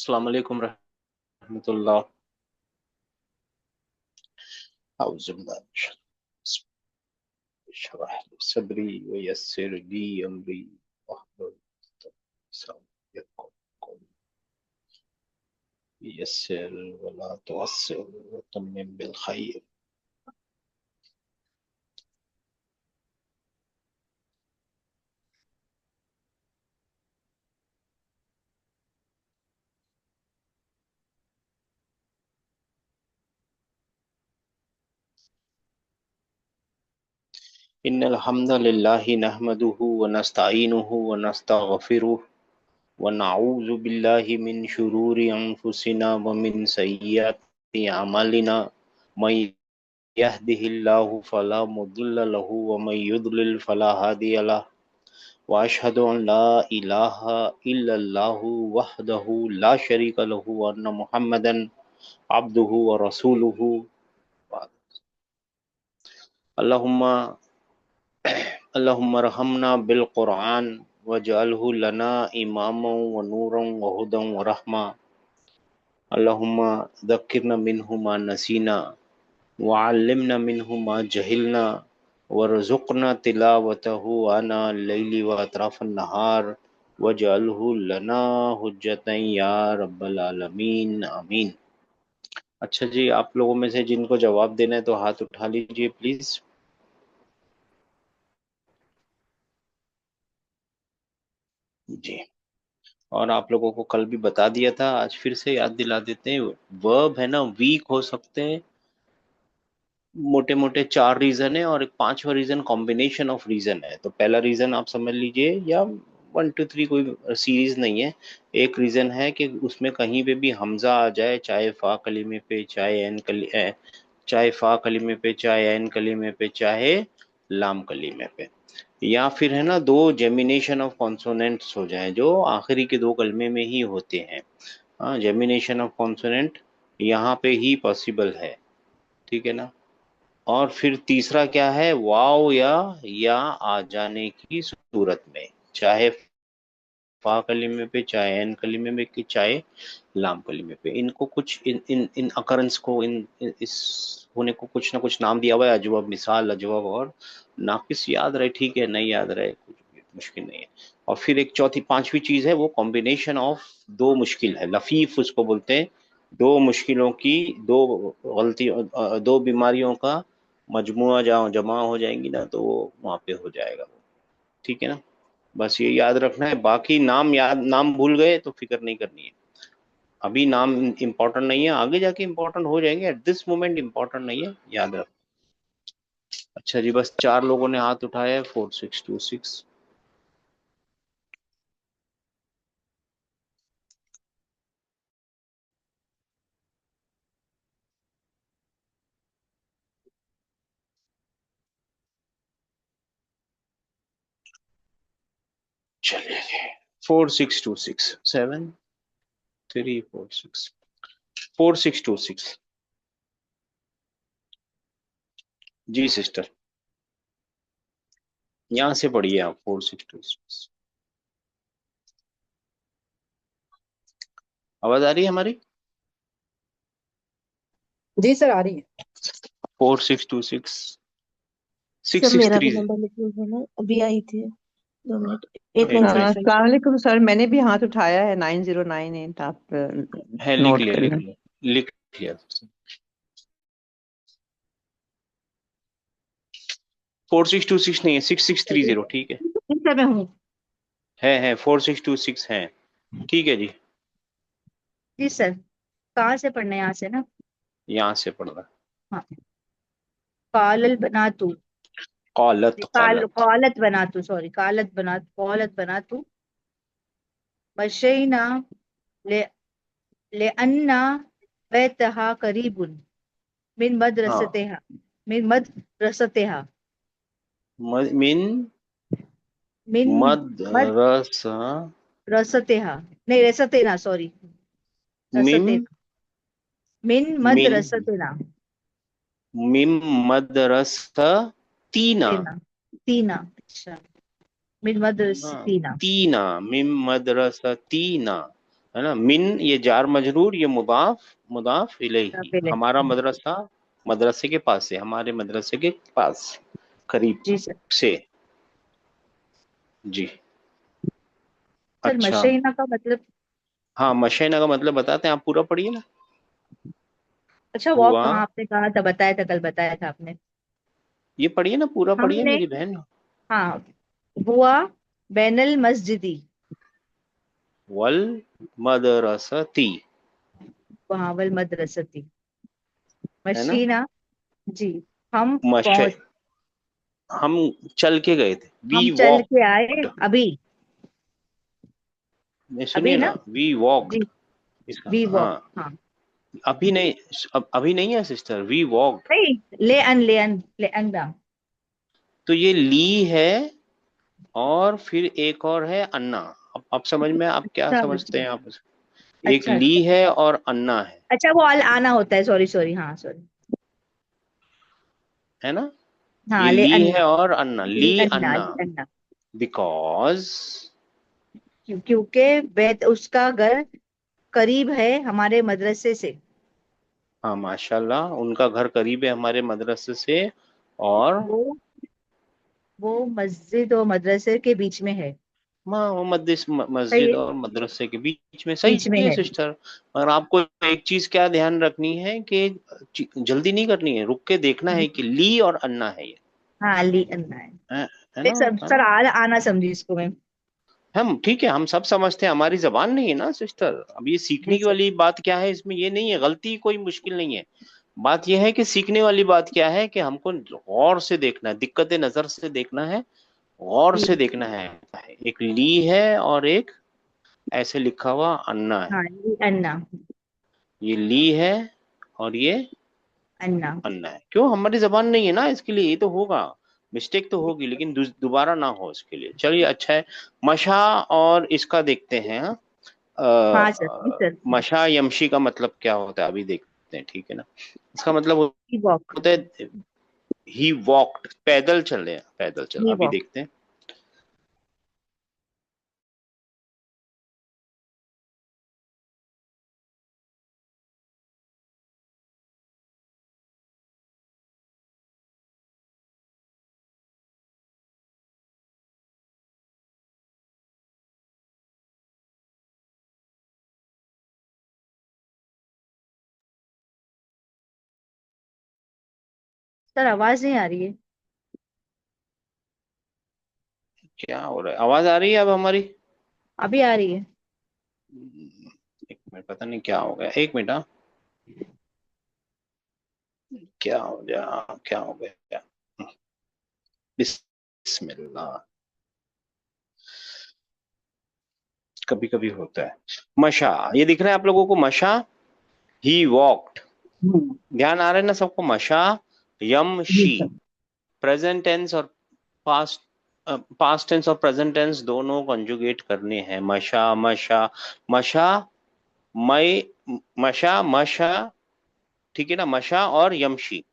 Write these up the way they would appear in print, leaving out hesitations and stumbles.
अस्सलाम वालेकुम रहमतुल्लाह। औज़ुबिल्लाह शरह सदरी व यस्सिर ली अमरी वहलुल यस्सिर वला तुअस्सिर व तम्मिम बिल खैर। इन्नल हम्दलिल्लाहि नहमदुहु व नस्तईनुहु व नस्तगफिरुह व नऊज़ु बिल्लाहि मिन शुरूरि अनफुसिना व मिन सय्यिआति अमालिना। मय यहदिहिल्लाहु फला मुदिल्ल लहु व मय युद्लिल फला हादिय लहु व अशहदु अन ला इलाहा इल्लल्लाहु वहदहु ला शरीका लहु व अन्न मुहम्मदन अब्दुहु व रसूलुहु। अल्लाहुम्मा अल्लाहुम्मा रहमना बिल कुरआन वजअलहु लना इमामन व नूरन व हुदन व रहमा। अल्लाहुम्मा ज़क्किरना मिन्हु मा नसीना व अल्लिमना मिन्हु मा जहिलना वरज़ुक़ना तिलावतहु आना लैली व अतराफ़न नहार वजअलहु लना हुज्जतन या रब्बल आलमीन आमीन। अच्छा जी, आप लोगों में से जिनको जवाब देना है तो हाथ उठा लीजिए प्लीज। जी, और आप लोगों को कल भी बता दिया था, आज फिर से याद दिला देते हैं। वर्ब है ना, वीक हो सकते हैं। मोटे मोटे चार रीजन है और एक पांचवा रीजन कॉम्बिनेशन ऑफ रीजन है। तो पहला रीजन आप समझ लीजिए, या 1 2 3 कोई सीरीज नहीं है। एक रीजन है कि उसमें कहीं पे भी हमजा आ जाए, चाहे फा कलीमे पे, चाहे चाहे फा कलीमे पे, चाहे एन कलीमे पे, चाहे लाम कलीमे पे। या फिर है ना, दो जेमिनेशन ऑफ कॉन्सोनेंट्स हो जाए जो आखिरी के दो कलमे में ही होते हैं। हाँ, जेमिनेशन ऑफ कॉन्सोनेंट यहाँ पे ही पॉसिबल है, ठीक है ना। और फिर तीसरा क्या है, वाव या आ जाने की सूरत में, चाहे फा कलीमे पे, चाहे एन कलीमे में, कि चाहे लाम कलीमे पे। इनको कुछ इन अकरेंस को, इस होने को कुछ ना कुछ नाम दिया हुआ है। अजवब, मिसाल, अजवब और नाकिस। याद रहे, ठीक है, नहीं याद रहे कुछ भी मुश्किल नहीं है। और फिर एक चौथी पांचवी चीज है, वो कॉम्बिनेशन ऑफ दो मुश्किल है, लफीफ उसको बोलते हैं। दो मुश्किलों की, दो गलती, दो बीमारियों का मजमुआ जमा हो जाएंगी ना, तो वो वहां पे हो जाएगा वो, ठीक है ना। बस ये याद रखना है। बाकी नाम भूल गए तो फिक्र नहीं करनी है। अभी नाम इंपॉर्टेंट नहीं है, आगे जाके इंपॉर्टेंट हो जाएंगे, एट दिस मोमेंट इंपॉर्टेंट नहीं है, याद रख। अच्छा जी, बस चार लोगों ने हाथ उठाया है, 4626। चलिए, 4626, 7346, 4626। जी सिस्टर, यहाँ से पढ़िए आप, 4626। आवाज आ रही है हमारी? जी सर, आ रही है। 4626, सर, सिक्स सिक्स मेरा थ्री भी नंबर लिख लीजिए ना, अभी आई थी। 2 मिनट। एट एक नाइन सिक्स मिनट फाइव अस्सलाम वालेकुम सर, मैंने भी हाथ उठाया है 9098। आप है, लिख नोट लिया, कर लिख लें। लिया, लिख लिया। 4626 नहीं है, 6630, ठीक है। जी सर, मैं हूँ। है 4626 है, ठीक है जी। जी सर, कहाँ से पढ़ना है? यहाँ से ना। यहाँ से पढ़ रहा। हाँ। कालल बना तू। कौलत, कौलत। कालत बना तू, सॉरी, कालत बना तू। मशैना ले ले अन्ना बैतहा करीबुन मिन हाँ, मदरसतेहा मिन मदरसतेहा मिन मिन मदरसा, मदरसतेहा, नहीं, रसतेना, सॉरी, मिम रसतेना, मिन मिन मदरसतेना। मिम मदरसा तीना। तेना, तीना, अच्छा, मिन हाँ, मदरसतीना। तीना, मिम मदरसा तीना। है ना। मिन ये जार मजरूर, ये मुदाफ मुदाफ इलैही। काफिले। हमारा मदरसा, मदरसे के पास से, हमारे मदरसे के पास, करीब जी सर। से। जी। सर अच्छा। मशईना का मतलब? हाँ, मशैना का मतलब बताते हैं, आप पूरा पढ़िए ना। अच्छा, वॉक हुआ, कहाँ आपने कहा था, बताया था, कल बताया था आपने। ये पढ़िए ना, पूरा पढ़िए हमने, मेरी बहन। हाँ, हुआ बैनल मस्जिदी, वल मदरसती, वहावल मदरसती, है ना। मशीना। जी। हम मशे, पहुंच, हम चल के गए थे, वी हम चल के आए वॉकड। अभी। सुनिए अभी ना, ना। We walked. जी। इसका वी वॉक, हाँ, हाँ। अभी नहीं, अभी नहीं है सिस्टर, वी वॉकड। नहीं, ले अन ना। तो ये ली है, और फिर एक और है अन्ना। अब समझ में, आप क्या अच्छा समझते अच्छा हैं आप एक अच्छा ली अच्छा। है और अन्ना अच्छा, वो अल आना होता है, सॉरी सॉरी, हाँ सॉरी। है ना। ये हाँ, ले ली अन्ना। है और अन्ना, ली ली अन्ना, अन्ना। ली अन्ना। बिकॉज, क्योंकि बैत उसका घर करीब है हमारे मदरसे से। हाँ माशाल्लाह, उनका घर करीब है हमारे मदरसे से। और वो वो मस्जिद और मदरसे के बीच में है। माँ, वो सही मस्जिद है। और मदरसे के बीच में, सही बीच में है है। सिस्टर। और आपको एक चीज क्या ध्यान रखनी है कि जल्दी नहीं करनी है, रुक के देखना है कि ली और अन्ना है ये। हाँ, ली अन्ना है। है, है नहीं ना, सर, है सर ना। आल आना समझी इसको मैं। हम ठीक है, हम सब समझते हैं, हमारी जबान नहीं है ना सिस्टर। अब ये सीखने जी की सर। वाली बात क्या है, इसमें ये नहीं है, गलती कोई मुश्किल नहीं है। बात यह है कि सीखने वाली बात क्या है कि हमको गौर से देखना है, दिक्कत नजर से देखना है, गौर जी। से देखना है। एक ली है और एक ऐसे लिखा हुआ अन्ना है। हाँ, ली अन्ना। ये ली है और ये अन्ना। अन्ना है। क्यों, हमारी जबान नहीं है ना इसके लिए, ये तो होगा, मिस्टेक तो होगी, लेकिन दोबारा ना हो इसके लिए। चलिए अच्छा है। मशा, और इसका देखते हैं। हाँ सर, जी सर। मशा यमशी का मतलब क्या होता है, अभी देखते हैं, ठीक है ना। इसका मतलब ही वॉक। होता है, ही वॉकड, पैदल चले, पैदल चल, ही अभी वॉक। देखते हैं। सर आवाज नहीं आ रही है। क्या हो रहा है, आवाज आ रही है अब हमारी? अभी आ रही है। एक मिनट, पता नहीं क्या हो गया, एक मिनट, हाँ। क्या हो गया, क्या हो गया? बिस्मिल्लाह। कभी कभी होता है। मशा, ये दिख रहा है आप लोगों को, मशा, ही वॉकड। ध्यान आ रहा है ना सबको, मशा, यम जी शी। सर। प्रेजेंट टेंस और पास्ट, पास्ट टेंस और प्रेजेंट टेंस दोनों कंजुगेट करने हैं। मशा मशा, मशा, मई, मशा मशा, ठीक है ना, मशा और यमशी,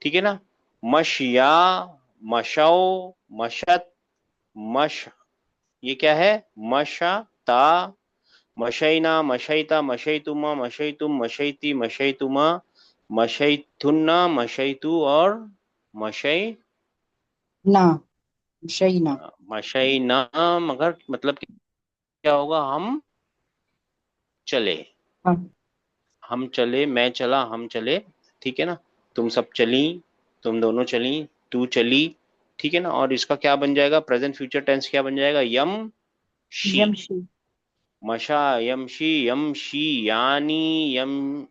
ठीक है ना। मशया, मशो, मशत, मश, ये क्या है, मशता, मशैना, मशैता, मशैतुमा, मशैतुम, मशैती, मशैतुमा, मशैथुन्ना, मशैतु और मशै, ना, सही ना। मशैना। मगर मतलब क्या होगा, हम चले, हाँ। हम चले, मैं चला, हम चले, ठीक है ना। तुम सब चली, तुम दोनों चली, तू चली, ठीक है ना। और इसका क्या बन जाएगा, प्रेजेंट फ्यूचर टेंस क्या बन जाएगा, यम शी। यमशी। मशा यमशी, यमशी यानी, यम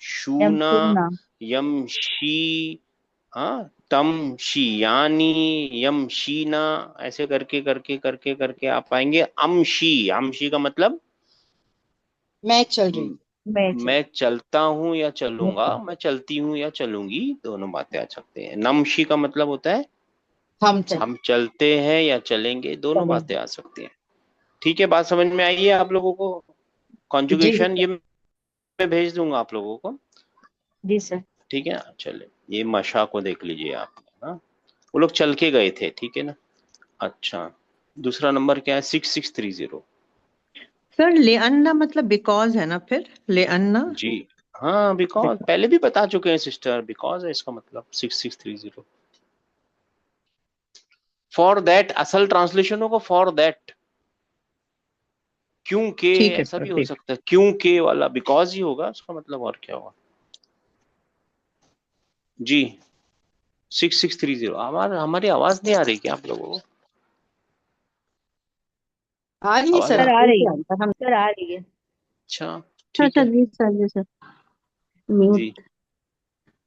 शूना, यमशुना। यमशी, हाँ, तम शियानी, यमशीना। ऐसे करके करके करके करके आप पाएंगे अमशी। अमशी का मतलब मैं चल रही म- हूँ। मैं चल। मैं चलता हूँ या चलूंगा, मैं- मैं चलती हूँ या चलूंगी, दोनों बातें आ सकते हैं। नमशी का मतलब होता है हम चल हम चलते हैं या चलेंगे, दोनों बातें चलेंगे। आ सकती हैं। ठीक है, बात समझ में आई है आप लोगों को? जी कॉन्जुगेशन सर। ये मैं भेज दूंगा आप लोगों को, जी सर। ठीक है ना। चले, ये मशा को देख लीजिए आप, हाँ, वो लोग चल के गए थे, ठीक है ना। अच्छा, दूसरा नंबर क्या है, 6630। सर ले अन्ना मतलब बिकॉज है ना, फिर ले अन्ना। जी हाँ, बिकॉज पहले भी बता चुके हैं सिस्टर, बिकॉज है इसका मतलब 6630। फॉर दैट असल ट्रांसलेशन होगा फॉर दैट, क्योंकि ठीक है ऐसा सर, भी हो ठीक। सकता है, क्योंकि वाला बिकॉज ही होगा उसका मतलब, और क्या होगा। जी 6630। हमारी हमारी आवाज नहीं आ रही क्या आप लोगों को? आ रही है आवाज सर, सर आ कोई रही क्या है, आता हम। सर आ रही है। अच्छा सर ठीक सर है। जी सर जी सर, जी म्यूट।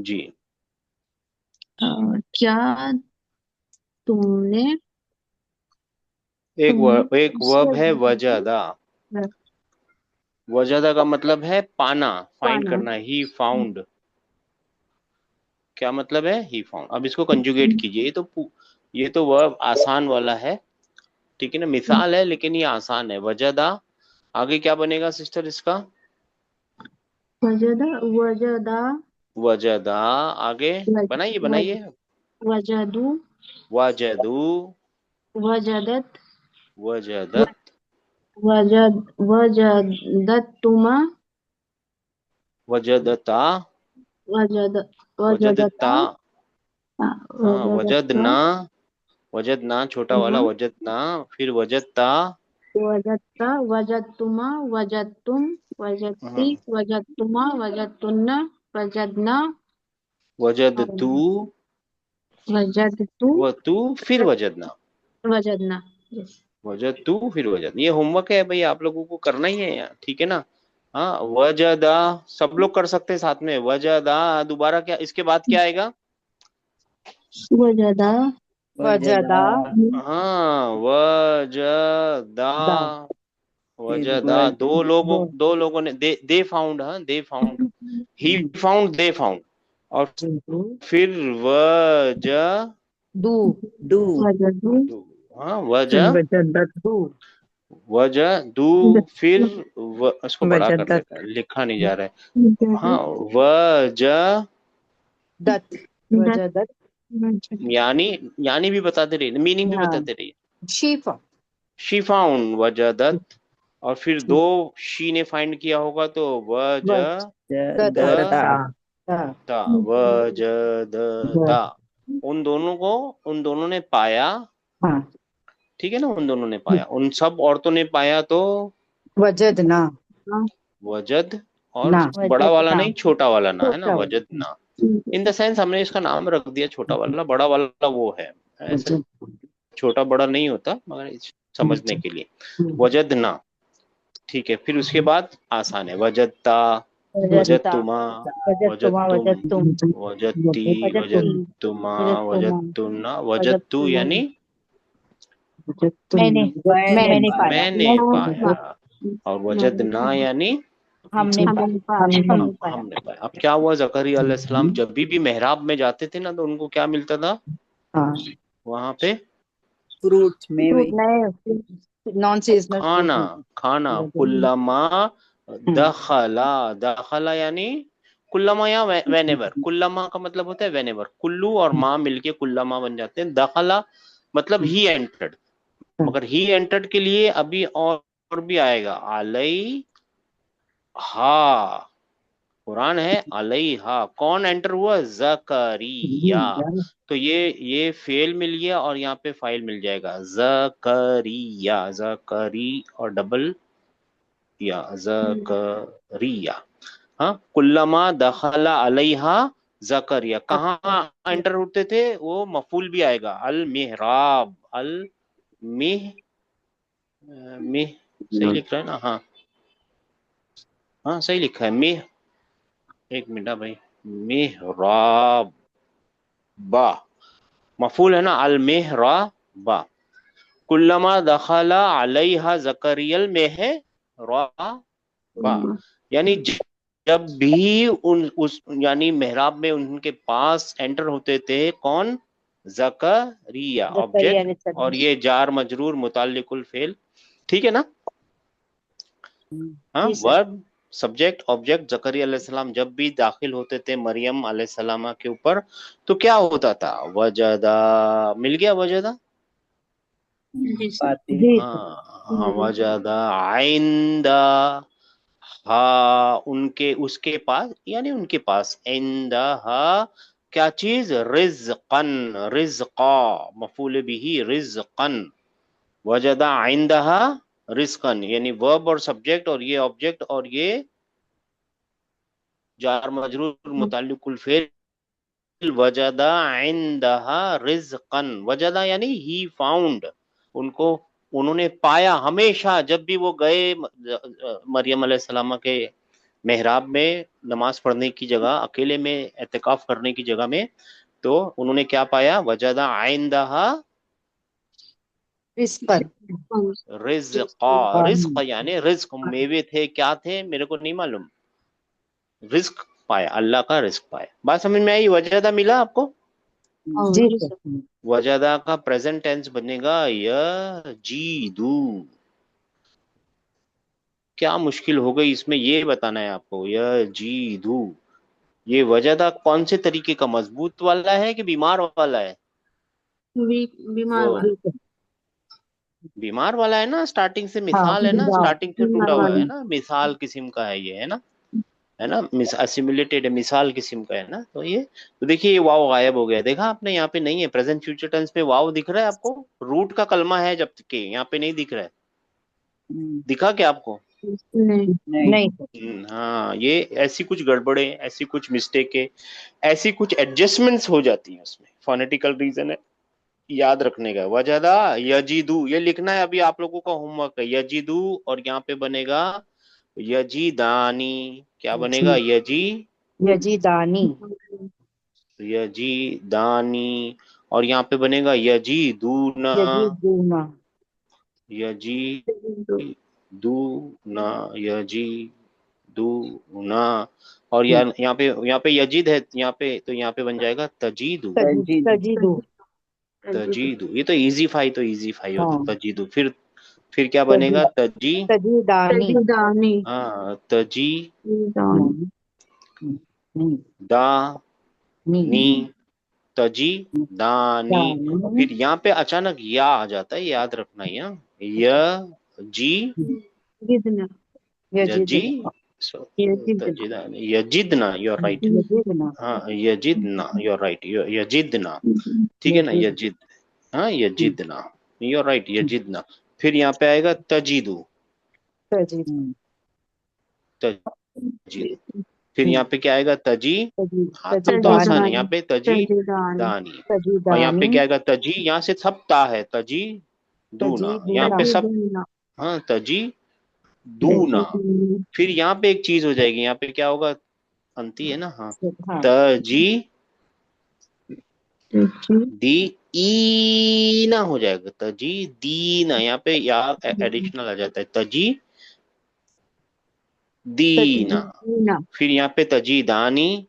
जी क्या तुमने एक उसे वर्ब है वजदा। वजदा का मतलब है पाना, फाइंड पाना। करना। ही फाउंड, क्या मतलब है? He found. अब इसको कंजुगेट कीजिए। ये तो वर्ब आसान वाला है, ठीक है ना, मिसाल है, लेकिन ये आसान है। वजदा, आगे क्या बनेगा सिस्टर इसका? वजदा वजदा वजदा, आगे बनाइए बनाइए। वजदू वजदू, वजदत वजदत, वजदतुमा वजदता, वजद वजदता। वजदता हाँ वजदता वजदना, वजदना छोटा वाला वजदना, फिर वजदता। वजदता वजदतुमा वजदतुम वजदती हाँ वजदतुमा वजदतुन्ना वजदना वजदतू, वजदतु व तू, फिर वजदना। वजदना। यस। वजदतू फिर वजद, ये होमवर्क है भाई, आप लोगों को करना ही है यार, ठीक है ना। हाँ वजदा, सब लोग कर सकते हैं साथ में। वजदा, दोबारा क्या इसके बाद क्या आएगा? वजदा वजदा हाँ वजदा, दा वजदा। दो लोगों ने, दे फाउंड, हाँ they found, he found, they found, और फिर वज दू दू वजदू हाँ वज वजदत वज दू, फिर इसको बड़ा कर वजदत लेते हैं, लिखा नहीं जा रहा है। हाँ वज, दत वजदत यानी, यानी भी बताते रहिए, मीनिंग भी हाँ बताते रहिए। शीफा शी फाउंड वजदत, और फिर दो शी ने फाइंड किया होगा तो वज द वजदता दा ता, वजदता। उन दोनों ने पाया, हाँ ठीक है ना, उन दोनों ने पाया, उन सब औरतों ने पाया तो वजदना वजद, और ना बड़ा वाला वजदता नहीं, छोटा वाला ना, है ना, छोटा वजद ना। इन द सेंस हमने इसका नाम रख दिया छोटा वाला, बड़ा वाला वो है, ऐसे छोटा बड़ा नहीं होता, मगर समझने के लिए वजद ना। ठीक है, फिर उसके बाद आसान है। वजदता, वजदता वजदतुमा, वजदतुमा वजदतुम, वजदतुम वजदती, वजदती वजदतुमा, वजदतुमा वजदतुना, वजदतु वजदतुमा यानी मैंने पाया मैंने पाया, और वजदना यानी हमने हमने पाया पाया। हमने पाया हमने पाया। अब क्या हुआ, जकरिया अलैहिस्सलाम जब भी मेहराब में जाते थे ना, तो उनको क्या मिलता था हाँ वहां पे? फ्रूट में फ्रूट वही नॉन सीजनल फ्रूट खाना, में खाना। कुल्लमा हम्म दखला, दखला यानी कुल्लमा या वेनेवर। कुल्लमा का मतलब होता है वेनेवर, कुल्लू और माँ मिलके कुल्लमा बन जाते हैं। दखला मतलब ही एंटर्ड, मगर ही एंटर्ड के लिए अभी और भी आएगा। अलई हा, कुरान है अलई हा, कौन एंटर हुआ? जकरिया। तो ये फेल मिल गया, और यहाँ पे फाइल मिल जाएगा जकरिया, जकरी और डबल या, जकरिया। हाँ, कुल्लमा दखला अलैहा जकरिया, कहाँ एंटर होते थे वो? मफूल भी आएगा, अल मिहराब, अल मिह, मिह सही लिख रहा है ना? हाँ हाँ सही लिखा है मिह, एक मिनट भाई, मिहराब बा, मफूल है ना, अल मिहराबा। कुल्लमा दखला अलैहा जकरियल मिहराबा, यानी जब भी उन उस यानी मेहराब में उनके पास एंटर होते थे कौन? जकरिया जकरिया ऑब्जेक्ट, ने और ये जार मजरूर मुताल्लिकुल फेल, ठीक है ना। हाँ जी सर वर्ब सब्जेक्ट ऑब्जेक्ट जकरिया अलैहिस्सलाम जब भी दाखिल होते थे मरियम अलैहिस्सलामा के ऊपर तो क्या होता था? वजदा, मिल गया वजदा। जी सर। पाते जी हाँ हाँ, वजदा आइंदा, हा उनके उसके पास, यानी उनके पास, इंदा हा क्या चीज? रिज़्क़न, रिज़्क़ा, मफूल बिही रिज़्क़न, वजदा इंदहा रिज़्क़न, यानी वर्ब और सब्जेक्ट और ये ऑब्जेक्ट और ये जार मजरूर मुतल्लिकुल फेल, वजदा इंदहा रिज़्क़न, वजदा यानी ही फाउंड, उनको, उन्होंने पाया, हमेशा जब भी वो गए मरियम अलैहिस्सलाम के मेहराब में नमाज पढ़ने की जगह, अकेले में एतकाफ करने की जगह में, तो उन्होंने क्या पाया? वजदा आइंदहा इस पर रिज़्क़ा, रिज़्क़ यानी रिज़्क, मेवे थे, क्या थे मेरे को नहीं मालूम, रिज़्क पाया, अल्लाह का रिज़्क पाया। बात समझ में आई? वजदा मिला आपको? जी जी सर। सर। वजदा का प्रेजेंट टेंस बनेगा यजीदू। क्या मुश्किल हो गई इसमें, ये बताना है आपको। यजीदू, ये वजदा कौन से तरीके का, मजबूत वाला है कि बीमार वाला है? बीमार वो वाला। बीमार वाला है ना, स्टार्टिंग से हाँ मिसाल है ना, बीमार। स्टार्टिंग से बीमार टूटा हुआ वाला। है ना, मिसाल किस्म का है ये, है ना, मिस असिमुलेटेड है, मिसाल किस्म का है ना, तो ये, तो देखिए ये वाव गायब हो गया, देखा आपने, यहाँ पे नहीं है, प्रेजेंट फ्यूचर टेंस पे वाव दिख रहा है आपको, रूट का कलमा है जब के, यहाँ पे नहीं दिख रहा है, दिखा क्या आपको? नहीं। नहीं सर। हाँ, ये ऐसी कुछ गड़बड़े, ऐसी कुछ मिस्टेक, ऐसी कुछ एडजस्टमेंट्स हो जाती हैं उसमें, फोनेटिकल रीजन है, याद रखने का। वजदा यजीदू, ये लिखना है, अभी आप लोगों का होमवर्क है, यजीदू, और यहाँ पे बनेगा यजीदानी, क्या बनेगा? जी यजीदानी। यजीदानी, और यहाँ पे बनेगा यजीदूना, यजीदूना। यजीदूना, यजीदूना, और यहाँ पे यजीद है, यहाँ पे, तो यहाँ पे बन जाएगा तजीदू, तजीदू। तजीदू, ये तो इजी फाई, तो इजी फाई होता हाँ तजीदू, फिर क्या तजी बनेगा? तजी, तजीदानी। दानी। हाँ तजी दानी। नहीं दा नी, नहीं तजी दानी, दानी। फिर यहाँ पे अचानक या आ जाता है, याद रखना, यहाँ य जी, गिदना। यजी, यजीदना। तजिदा, यजिदना, यू आर राइट, यजीदना। हाँ यजिदना, यू आर राइट, यजिदना, ठीक है ना, यजीद यजिद, हाँ यजिदना, यू आर राइट, यजिदना, फिर यहाँ पे आएगा तजीदू, तजीद तजीदू, फिर यहाँ पे क्या आएगा? तजी, हाँ तब तो आसान है, तजीदानी। यहाँ पे तजी तजीदानी। दानी, और यहाँ पे तजीदानी। क्या आएगा? तजी, यहाँ से सब ता है, तजी दूना, यहाँ तजीदूना। पे सब, तजीदूना। हाँ तजी दूना, फिर यहाँ पे एक चीज हो जाएगी, यहाँ पे क्या होगा? अंती है ना, हाँ, हाँ तजी तजी दी ईना हो जाएगा, तजी दीना, यहाँ पे या एडिशनल आ जाता है, तजी दीना, दीना। फिर यहाँ पे तजी दानी,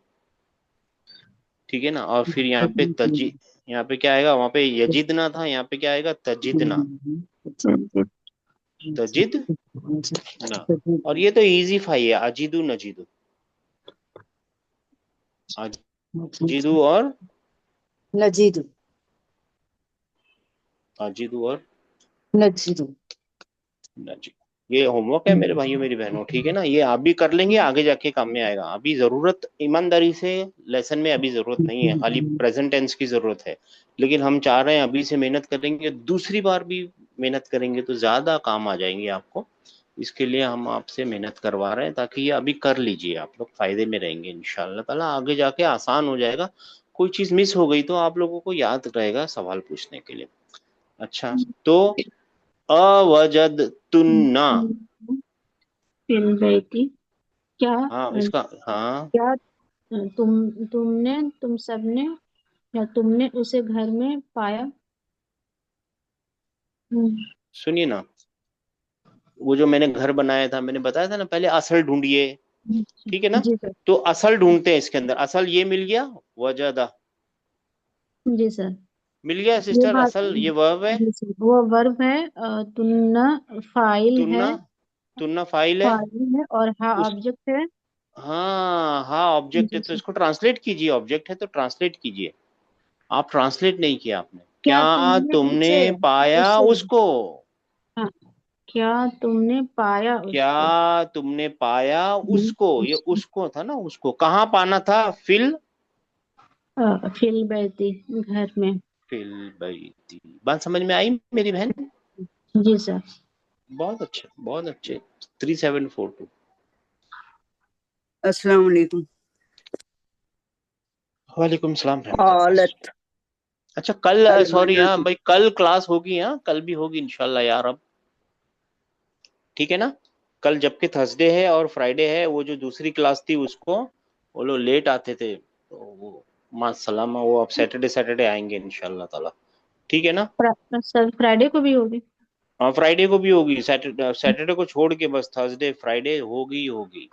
ठीक है ना, और फिर यहाँ पे तजी, यहाँ पे क्या आएगा? वहां पे यजिदना था, यहाँ पे क्या आएगा? तजिदना, तजिद ना, और ये तो इजी फाई है, अजीदू नजीदू, अजीदू और नजीदू। अजीदू और नजीदू। नजीदू, ये होमवर्क है मेरे भाइयों मेरी बहनों, ठीक है ना, ये आप भी कर लेंगे, आगे जाके काम में आएगा, अभी जरूरत ईमानदारी से लेसन में अभी जरूरत नहीं है, खाली प्रेजेंट टेंस की जरूरत है, लेकिन हम चाह रहे हैं अभी से मेहनत करेंगे, दूसरी बार भी मेहनत करेंगे तो ज्यादा काम आ जाएंगे आपको, इसके लिए हम आपसे मेहनत करवा रहे हैं, ताकि ये अभी कर लीजिए, आप लोग फायदे में रहेंगे इंशाल्लाह ताला, आगे जाके आसान हो जाएगा, कोई चीज मिस हो गई तो आप लोगों को याद रहेगा सवाल पूछने के लिए। अच्छा, तो अवजद तुन्ना, फिल बैती। क्या हाँ इसका, हाँ क्या तुम सबने या तुमने उसे घर में पाया। सुनिए ना, वो जो मैंने घर बनाया था, मैंने बताया था ना पहले, असल ढूंढिए, ठीक है ना, जी सर। तो असल ढूंढते हैं इसके अंदर, असल ये मिल गया, वजदा जी सर। मिल गया ये सिस्टर, बात। असल ये वर्ब है, जी सर, वो वर्ब है। तुन्ना फाइल है। तुन्ना तुन्ना फाइल है, फाइल है और हाँ उस ऑब्जेक्ट है। हाँ हाँ ऑब्जेक्ट है, जी तो सर। इसको ट्रांसलेट कीजिए, ऑब्जेक्ट है तो ट्रांसलेट कीजिए। आप ट्रांसलेट नहीं किया आपने। क्या क्या तुमने तुमने उसे पाया उसे उसको? हाँ, क्या तुमने पाया उसको। क्या तुमने पाया हम्म, उसको, ये उसको उसको था ना, उसको कहाँ पाना था? फिल बैठी घर में। फिल बैती। बात समझ में आई मेरी बहन? जी सर। बहुत अच्छे, बहुत अच्छे। 3742। अस्सलाम वालेकुम। वालेकुम सलाम रहमतुल्लाह। औलत अच्छा कल, सॉरी हाँ अलबनातु। भाई, कल क्लास होगी, हाँ कल भी होगी इंशाल्लाह यार। अब ठीक है ना? कल जबकि थर्सडे है और फ्राइडे है, वो जो दूसरी क्लास थी उसको वो लोग लेट आते थे, तो वो मा सलामा, वो अब सैटरडे सैटरडे आएंगे इंशाल्लाह ताला। ठीक है ना? सर फ्राइडे को भी होगी। हाँ फ्राइडे को भी होगी, सैटरडे सैटरडे को छोड़ के बस थर्सडे फ्राइडे होगी ही होगी।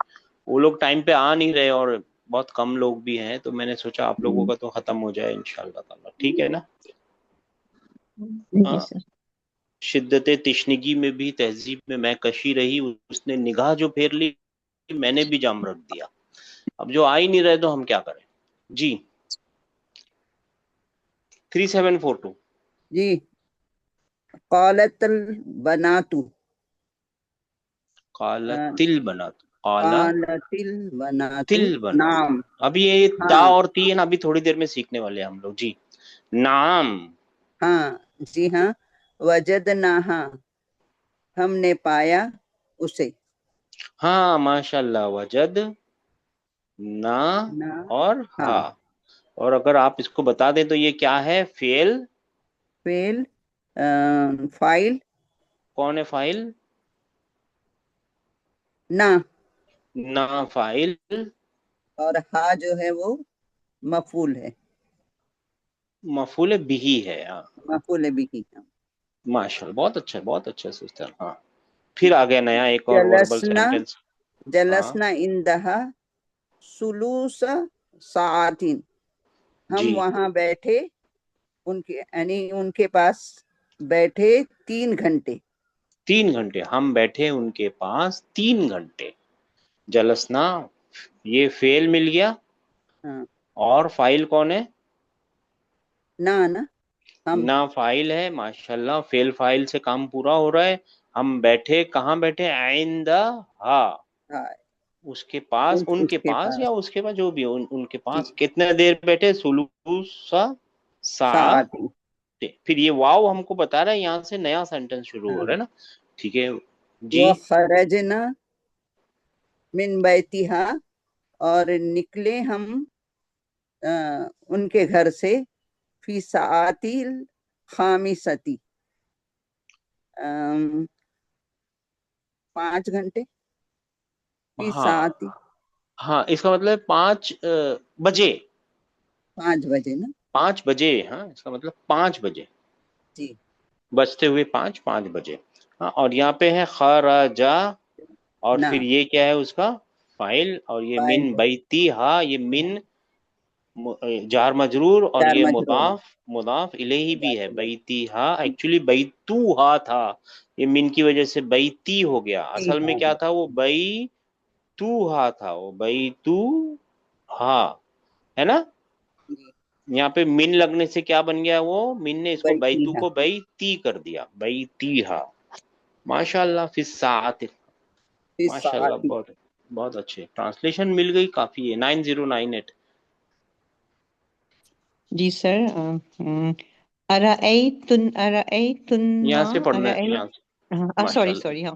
वो लोग टाइम पे आ नहीं रहे और बहुत कम लोग भी हैं, तो मैंने सोचा आप लोगों का तो खत्म हो जाए इंशाल्लाह ताला। ठीक है ना? जी हाँ। सर। शिद्दत तिश्नगी में भी तहजीब में मैं कशी रही, उसने निगाह जो फेर ली मैंने भी जाम रख दिया। अब जो आ ही नहीं रहे तो हम क्या करें जी। 3742। जी। कालतल बनातु। काला तिल बना, काला कालतिल बनातु। तिल बना। नाम। अभी ये ता हाँ और ती है ना, अभी थोड़ी देर में सीखने वाले हैं हम लोग जी। नाम। हाँ जी हाँ। वजदनाहा, हमने पाया उसे। हाँ माशाल्लाह, वजद ना ना। और हा। हाँ। और अगर आप इसको बता दें तो ये क्या है? फेल। फेल। फाइल। कौन है फाइल? ना। ना फाइल। और हा जो है वो मफूल है। मफूल बिही है, हाँ। मफूल भी की। माशाल्लाह, बहुत अच्छा है, बहुत अच्छा सिस्टर। हाँ, फिर आ गया नया एक और वर्बल जलसना। सेंटेंस। हाँ जलसना इंदहा सुलूस साआतिन, जी। हम वहां बैठे उनके यानी उनके पास बैठे 3 घंटे। 3 घंटे हम बैठे उनके पास, 3 घंटे। जलसना, ये फेल मिल गया। हाँ। और फाइल कौन है? ना ना। हम। ना फाइल है, माशाल्लाह, फेल फाइल से काम पूरा हो रहा है। हम बैठे, कहाँ बैठे? आइंद हा, हाँ। उसके पास, उनके उसके पास या पास। उसके पास, जो भी हो, उनके जी। पास कितने देर बैठे? सुलूसा सा। साआतिन। फिर ये वाव हमको बता रहा है यहाँ से नया सेंटेंस शुरू हो रहा हाँ। है ना। ठीक है जी। वो खरजना मिन बैतिहा, और निकले हम उनके घर से फी साआतिल खामिसती, 5 घंटे। फी हाँ साआती। हाँ, इसका मतलब 5 बजे। 5 बजे ना। 5 बजे, हाँ, इसका मतलब 5 बजे। जी। बजते हुए 5 5 बजे। हाँ, और यहाँ पे है खराजा, और ना। फिर ये क्या है उसका? फाइल। और ये फाइल मिन है। बैती हा, ये मिन जार मजरूर, और चार ये मजरूर है। मुदाफ मुदाफ इलेही भी है। मुदाफ इलैह। बैती हा एक्चुअली बैतू हा था, ये मिन की वजह से बैती हो गया। ती असल में हाँ। क्या था? वो बई तू हा था, वो बई तू हा, है ना? जी। यहाँ पे मिन लगने से क्या बन गया? वो मिन ने इसको बैठी बैतू है। को बैती कर दिया, बैती हा। माशाल्लाह, फिर सात। फी माशाल्लाह, साआती। बहुत बहुत अच्छे, ट्रांसलेशन मिल गई, काफी है। 9098। जी सर। अरअयतुन्ना यहाँ से पढ़ना है, अरअय यहाँ से। सॉरी माशाल्लाह। सॉरी हाँ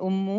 उम्मू,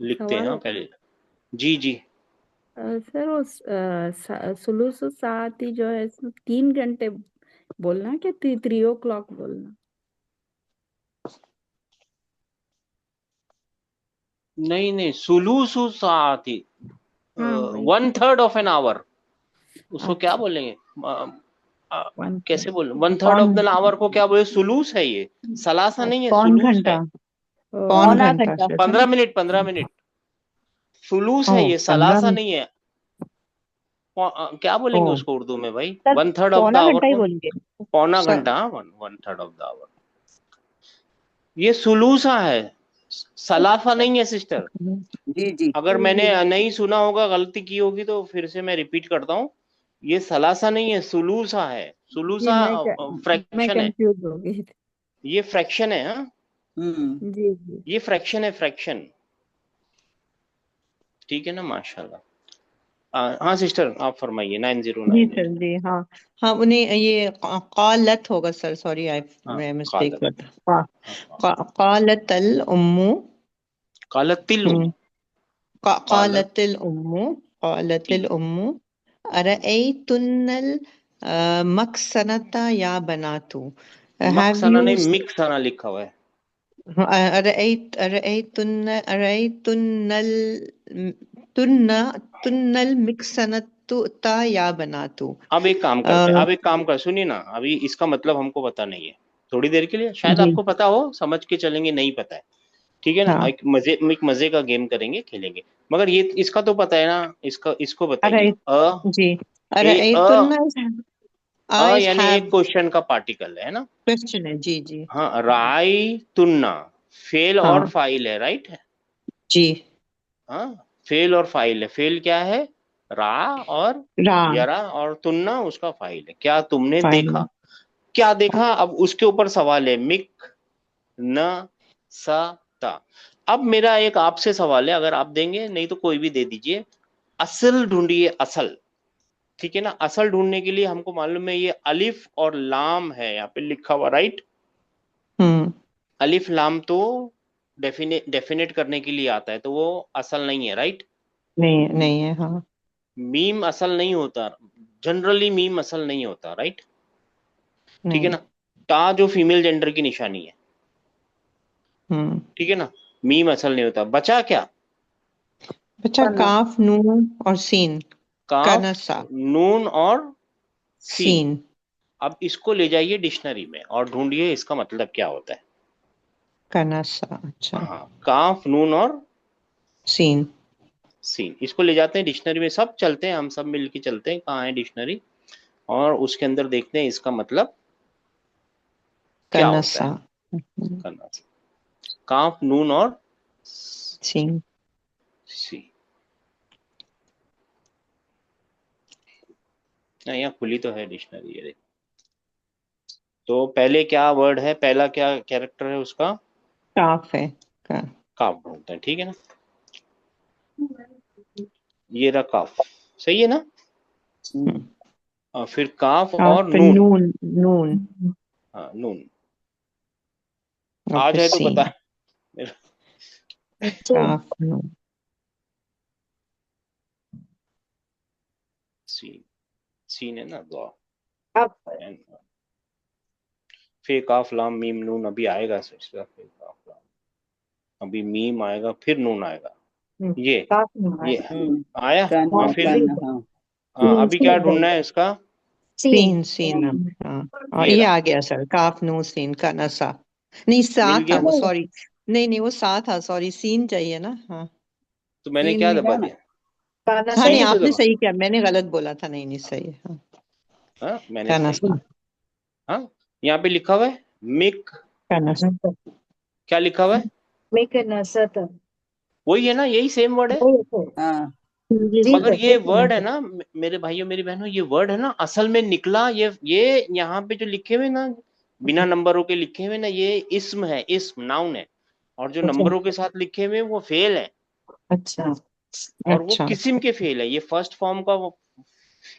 लिखते हैं, सवाल हाँ है। पहले। जी जी। सर वो सुलूसु साती जो है इसमें 3 घंटे बोलना क्या 3 o'clock बोलना। नहीं नहीं, सुलूसु साथी, हाँ वही। 1/3 ऑफ एन आवर। उसको क्या अच्छा। बोलेंगे? अ, वन कैसे बोले? वन थर्ड पौन ऑफ द आवर को क्या बोले? सुलूस है ये, सलासा नहीं है, पौन सुलूस है। घंटा। पौन पौना घंटा घंटा। शायद है ना। 15 मिनट, 15 मिनट। सुलूस है ओह ये, 15 सलासा नहीं है। क्या बोलेंगे ओ उसको उर्दू में भाई? सर 1/3 ऑफ द पौना आवर घंटा ही को, बोलेंगे। पौना सर घंटा, 1/3 ऑफ द आवर। ये सुलूसा है, सलाफा नहीं है सिस्टर। जी जी अगर जी मैंने जी नहीं सुना होगा, गलती की होगी, तो फिर से मैं रिपीट करता हूँ। ये सलासा नहीं है, सुलूसा है। जी सुलूसा मैं फ्रैक्शन है, कंफ्यूज हो गई थी। ये फ्रैक्शन है। हाँ, जी जी ये फ्रैक्शन है, फ्रैक्शन। ठीक है ना, माशाल्लाह। हाँ सिस्टर, आप फरमाइए जी 9098। सर जी हाँ हाँ उन्हें ये कालत होगा सर, सॉरी आई हाँ, मैं मिस्टेक कालत। करता। हाँ, हाँ। कालतल उम्मू कालतिल हम्म, कालत कालतिल उम्मू कालतिल तिल उम्मू अरअयतुन्नल मकसनता या बनातु। हैव मकसना यू नहीं, मिक्सना लिखा हुआ है। अरअयतुन्नल तुन्ना तुन्नल मिक्सनता या बनातु। अब एक काम करते हैं, अब एक काम कर, सुनिए ना, अभी इसका मतलब हमको पता नहीं है। थोड़ी देर के लिए शायद जी आपको पता हो, समझ के चलेंगे, नहीं पता है। ठीक है ना, हाँ एक मजे का गेम करेंगे, खेलेंगे। मगर ये इसका तो पता है ना, इसको बताइए। अरअय जी अ अरअयतुन्नल आइज यानी एक हैव क्वेश्चन का पार्टिकल है ना। क्वेश्चन है जी जी हाँ, राई तुन्ना फेल और हाँ फाइल है, राइट। जी हाँ, फेल और फाइल है। फेल क्या है? रा और रा यरा, और तुन्ना उसका फाइल है। क्या तुमने फाइनल देखा? क्या देखा? अब उसके ऊपर सवाल है, मिक न सा ता। अब मेरा एक आपसे सवाल है, अगर आप देंगे, नहीं तो कोई भी दे दीजिए। असल ढूंढिए, असल। ठीक है ना, असल ढूंढने के लिए हमको मालूम है, ये अलिफ और लाम है यहाँ पे लिखा हुआ, राइट। हम्म अलिफ लाम तो डेफिनेट करने के लिए आता है, तो वो असल नहीं है, राइट। नहीं नहीं है हाँ मीम असल नहीं होता, जनरली मीम असल नहीं होता, राइट। ठीक है नहीं ना। ता जो फीमेल जेंडर की निशानी है, हम्म ठीक है ना, मीम असल नहीं होता। बचा क्या? बच्चा तना काफ नून और सीन काफ, कनसा नून और सीन। सीन अब इसको ले जाइए डिक्शनरी में और ढूंढिए इसका मतलब क्या होता है। कनसा अच्छा हाँ, काफ नून और सीन सीन, इसको ले जाते हैं डिक्शनरी में। सब चलते हैं, हम सब मिलके चलते हैं, कहाँ है डिक्शनरी, और उसके अंदर देखते हैं इसका मतलब क्या होता कनसा है। करना से काफ नून और सीन सी। यहाँ खुली तो है डिक्शनरी, ये देखो। तो पहले क्या वर्ड है, पहला क्या कैरेक्टर है उसका? काफ है का काफ ढूंढते हैं, ठीक है ना। ये रहा काफ, सही है ना। और फिर काफ और काफ नून। नून नून हाँ, नून। और आ फिर जाए तो बता। सीन काफ नून सीन, सीन है ना, दुआ। अब फिर काफ लाम मीम नून, अभी आएगा सिलसिला, फिर काफ लाम, अभी मीम आएगा, फिर नून आएगा। ये आया। हाँ, कन फिर कन हाँ हाँ, अभी क्या ढूंढना है इसका? सीन सीन हाँ और ये ये रहा, आ गया सर काफ नून सीन कनसा नहीं सा मिल था गया। वो सॉरी नहीं नहीं वो सा था सॉरी सीन चाहिए ना हाँ तो मैंने सीन क्या दबा मिला ना दिया? हाँ नहीं सही से आपने दबा। सही किया मैंने गलत बोला था नहीं नहीं सही है हाँ हाँ, मैंने सही कनसा किया। हाँ, यहाँ पे लिखा हुआ है मिक, कनसा क्या लिखा हुआ है? मेक नसत वही है ना, यही सेम वर्ड है। हाँ जी मगर ये वर्ड है ना, मेरे भाइयों मेरी बहनों, ये वर्ड है ना, असल में निकला ये यहाँ पे जो लिखे हुए ना, बिना नंबरों के लिखे हुए ना, ये इस्म है, इस्म नाउन है। और जो नंबरों के साथ लिखे हुए वो फेल है। अच्छा और वो अच्छा किस्म के फेल है। ये फर्स्ट फॉर्म का वो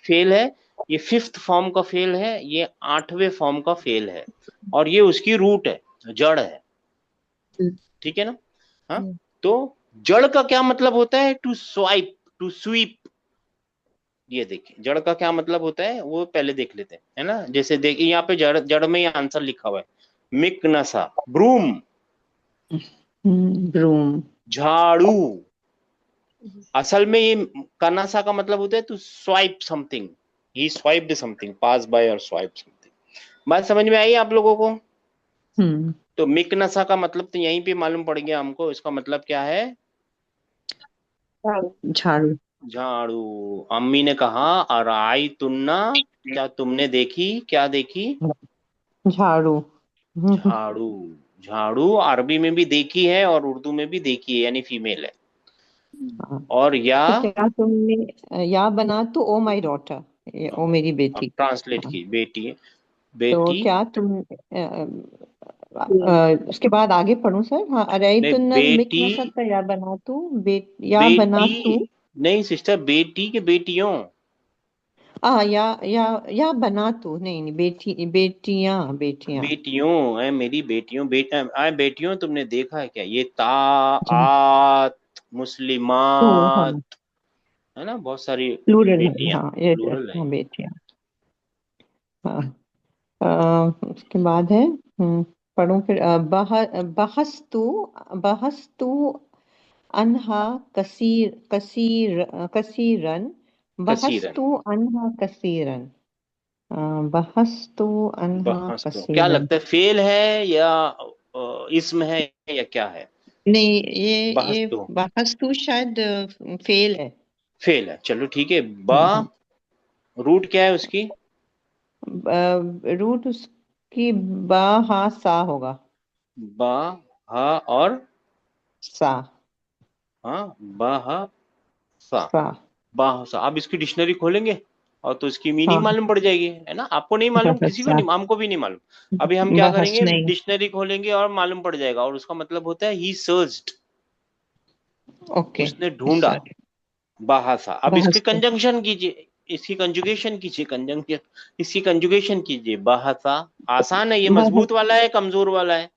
फेल है, ये फिफ्थ फॉर्म का फेल है, ये आठवें फॉर्म का फेल है। और ये उसकी रूट है, जड़ है। ठीक है ना। हाँ, तो जड़ का क्या मतलब होता है? To swipe, to sweep. ये देखिए, जड़ का क्या मतलब होता है, वो पहले देख लेते हैं, है ना। जैसे देखिए यहाँ पे जड़, जड़ में ये आंसर लिखा हुआ है, मिकनसा, ब्रूम, ब्रूम झाड़ू। असल में ये कनासा का मतलब होता है to swipe something, he swiped something, pass by और स्वाइप समथिंग। बात समझ में आई आप लोगों को? हम्म तो मिकनसा का मतलब तो यहीं पे मालूम पड़ गया हमको, इसका मतलब क्या है? झाड़ू झाड़ू। अम्मी ने कहा अराई तुन्ना, क्या तुमने देखी, क्या देखी? झाड़ू। झाड़ू। झाड़ू अरबी में भी देखी है और उर्दू में भी देखी है, यानी फीमेल है। हाँ। और या, तो क्या तुमने या बना तो ओ माई डॉटर, ये ओ मेरी अब बेटी। ट्रांसलेट हाँ। की, बेटी है, तो बेटी। क्या तुम उसके बाद आगे पढ़ूं सर? हाँ, अरे नहीं, तो नर मिट बेटी। ना सकता, या बना तू या बना बेटी तू। नहीं सिस्टर, बेटी के बेटियों। या बना तू, नहीं नहीं, बेटी बेटियां बेटियां। बेटियों है, मेरी बेटियों, बेटियों, तुमने देखा है क्या? ये ता, जी। आत, तो हाँ, मुस्लिमात, है ना, बहुत सारी प्लूरल है, बेटियां, हाँ ये प्लूरल है। हाँ बेटियां। हाँ। उसके बाद है, पढ़ूं फिर? बहस्तु अनहा कसीरन। कसीरन। बहस्तु अनहा कसीरन। अ, बहस्तु अनहा बहस तो क्या कसीरन। लगता है, फेल है या इसम है या क्या है? नहीं, बहस ये तो बहस्तु शायद फेल है। फेल है, चलो ठीक है। बा, हाँ हाँ। रूट क्या है उसकी? रूट उसकी बा, हा सा होगा। बा, हा और सा। हाँ, बा, हा, सा। सा। बा, हा, सा। आप इसकी डिक्शनरी खोलेंगे और तो इसकी मीनिंग हाँ। मालूम पड़ जाएगी, है ना? आपको नहीं मालूम, किसी को सा। नहीं, हमको भी नहीं मालूम। अभी हम क्या बहस करेंगे, नहीं। डिक्शनरी खोलेंगे और मालूम पड़ जाएगा, और उसका मतलब होता है ही सर्च्ड, ओके उसने ढूंढा। सर। बाहासा। अब इसके बहस तो कंजंक्शन कीजिए, इसकी कंजुगेशन कीजिए, कंजंक्शन, इसकी कंजुगेशन कीजिए। बाहासा। आसान है ये, बहस। मजबूत वाला है, कमजोर वाला है? ये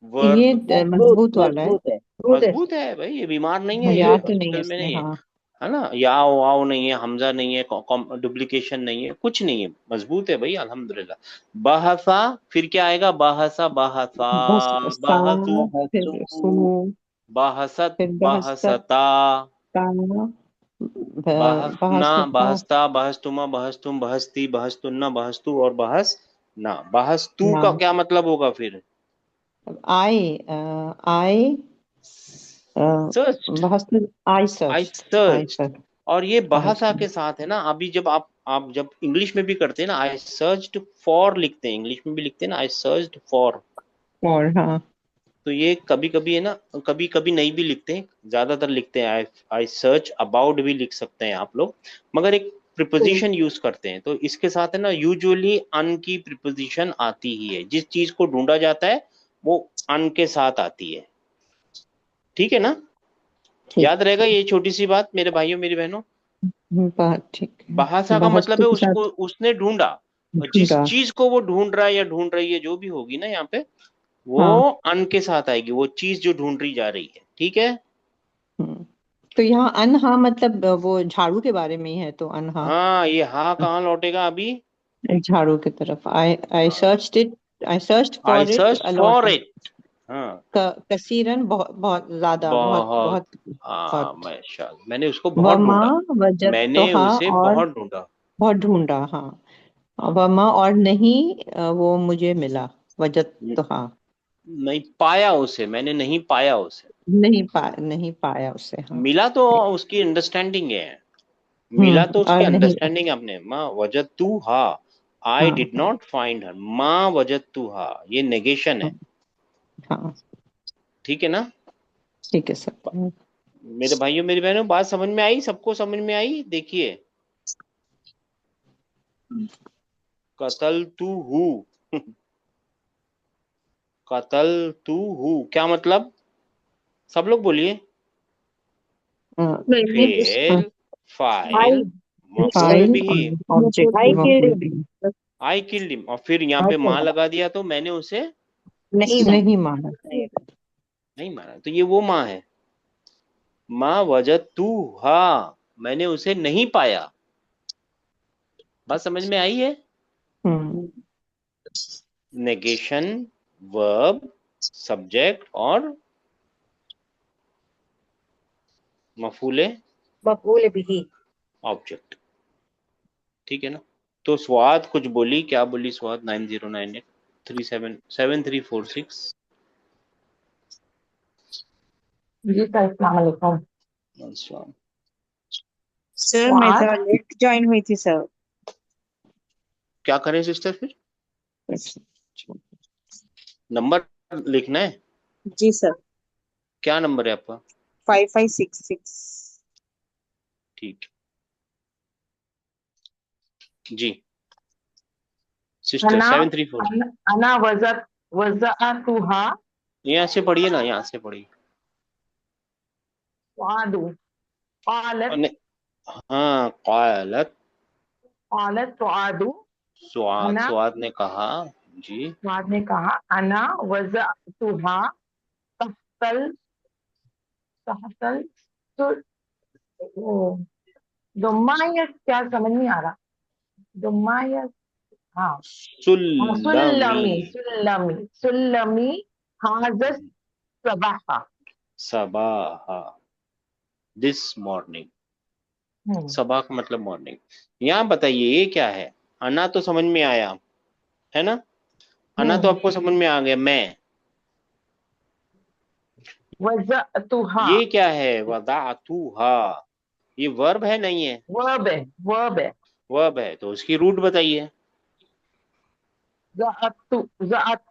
वर्ब। मजबूत मजबूत वाला है। मजबूत है, मजबूत है। मजबूत है भाई, ये बीमार नहीं है, ये या तो नहीं है हॉस्पिटल में इसमें, नहीं है। हाँ। है ना, याओ वाओ नहीं है, हमजा नहीं है, डुप्लीकेशन नहीं है, कुछ नहीं है, मजबूत है भाई, अल्हम्दुलिल्लाह। बाहसा। फिर क्या आएगा? बाहसा, बाहसा, बस सा, बाहसू, फिर सू, बाहसत, फिर बहसता, बाहसता, बहसना, बहसता। बहसता, बहसतुमा, बहसतुम, बहसती, बहसतुन्ना, बहसतु और बहस ना। बहसतू ना। का क्या मतलब होगा फिर? I I search. बहस। I I search. I search. Search. और ये आई बहसा सर्च। के साथ है ना, अभी जब आप जब इंग्लिश में भी करते हैं ना, आई सर्च्ड फॉर लिखते हैं, इंग्लिश में भी लिखते हैं ना, आई सर्च्ड फॉर। और हाँ। तो ये कभी कभी है ना, कभी कभी नहीं भी लिखते हैं, ज्यादातर लिखते हैं आई, आई सर्च अबाउट भी लिख सकते हैं आप लोग, मगर एक प्रिपोजिशन यूज करते हैं, तो इसके साथ है ना यूजुअली अन की प्रिपोजिशन आती ही है, जिस चीज को ढूंढा जाता है वो अन के साथ आती है। ठीक है ना? ठीक। याद रहेगा ये छोटी सी बात मेरे भाइयों मेरी बहनों। बात ठीक है। बहासा का बहस मतलब तो है के उसको, साथ उसने ढूंढा, और जिस ढूंढा। चीज को वो ढूंढ रहा है या ढूंढ रही है, जो भी होगी ना यहाँ पे, वो हाँ। अन के साथ आएगी, वो चीज जो ढूंढ जा रही है। ठीक है? तो यहाँ अनहा मतलब वो झाड़ू के बारे में ही है, तो अनहा हाँ, ये हा कहाँ लौटेगा अभी? झाड़ू की तरफ। I searched it. I searched I for it search for a lot. It. हाँ, कसीरन, बहुत बहुत ज्यादा, बहुत बहुत। बहुत हाँ, बहुत। माशाल्लाह, मैंने उसको बहुत वमा ढूंढा, मैंने वजदतुहा, उसे और बहुत ढूंढा। बहुत ढूंढा, हाँ। हाँ। वमा और नहीं, वो मुझे मिला। न- वजदतुहा। नहीं पाया उसे, मैंने नहीं पाया उसे। नहीं पाया उसे, हाँ। मिला तो ठीक। उसकी अंडरस्टैंडिंग है, मिला तो उसकी और नहीं। अंडरस्टैंडिंग अपने। माँ वजद तू हा, आई हाँ डिड हाँ नॉट फाइंड हर, माँ वजद तू हा, ये नेगेशन हाँ है। हाँ। ठीक है ना? ठीक है सर। मेरे भाइयों मेरी बहनों, बात समझ में आई? सबको समझ में आई? देखिए, कतल तू हूँ, कतल तू हूँ क्या मतलब? सब लोग बोलिए। मैंने फेल, आई फाइल, मफूल फाइल बिही। और ऑब्जेक्ट आई मफूल किल्ड भी। आई किल्ड हिम, और फिर यहाँ पे माँ लगा दिया, तो मैंने उसे नहीं नहीं माना। नहीं मारा, तो ये वो माँ है। माँ वजद तू हा, मैंने उसे नहीं पाया। बात समझ में आई है? हम्म। नेगेशन, वर्ब, सब्जेक्ट और मफूले, मकबूल बिही। ऑब्जेक्ट। ठीक है ना? तो स्वाद कुछ बोली, क्या बोली स्वाद? 9098377346। जी सर, अस्सलाम वालेकुम। अच्छा। सर मैं स्वाद जरा लेट ज्वाइन हुई थी सर। क्या करें सिस्टर फिर? नंबर लिखना है। जी सर। क्या नंबर है आपका? 5566। ठीक जी सिस्टर, अना 734। अना वज़अतुहा यहाँ से पढ़िए ना, यहाँ से पढ़िए। स्वादु क़ालत अने- हाँ, क़ालत। स्वादु स्वाद, अना स्वाद ने कहा। जी। स्वाद ने कहा अना वज़अतुहा तहतल तहतल तो वो दुम्मा या क्या समझ नहीं आ रहा। दुम्मा या हाँ सुल्लमी। सुल्लमी सुल्लमी हाजस सबाहा। सबाहा, दिस मॉर्निंग। हम्म सबा का मतलब मॉर्निंग। यहाँ बताइए ये क्या है? अना तो समझ में आया है ना, अना तो हम्म आपको समझ में आ गया। मैं, वज़अतुहा ये क्या है? वदाअतुहा, ये वर्ब है नहीं है? वर्ब है वर्ब है। वर्ब है तो उसकी रूट बताइए। ज़अतु ज़अत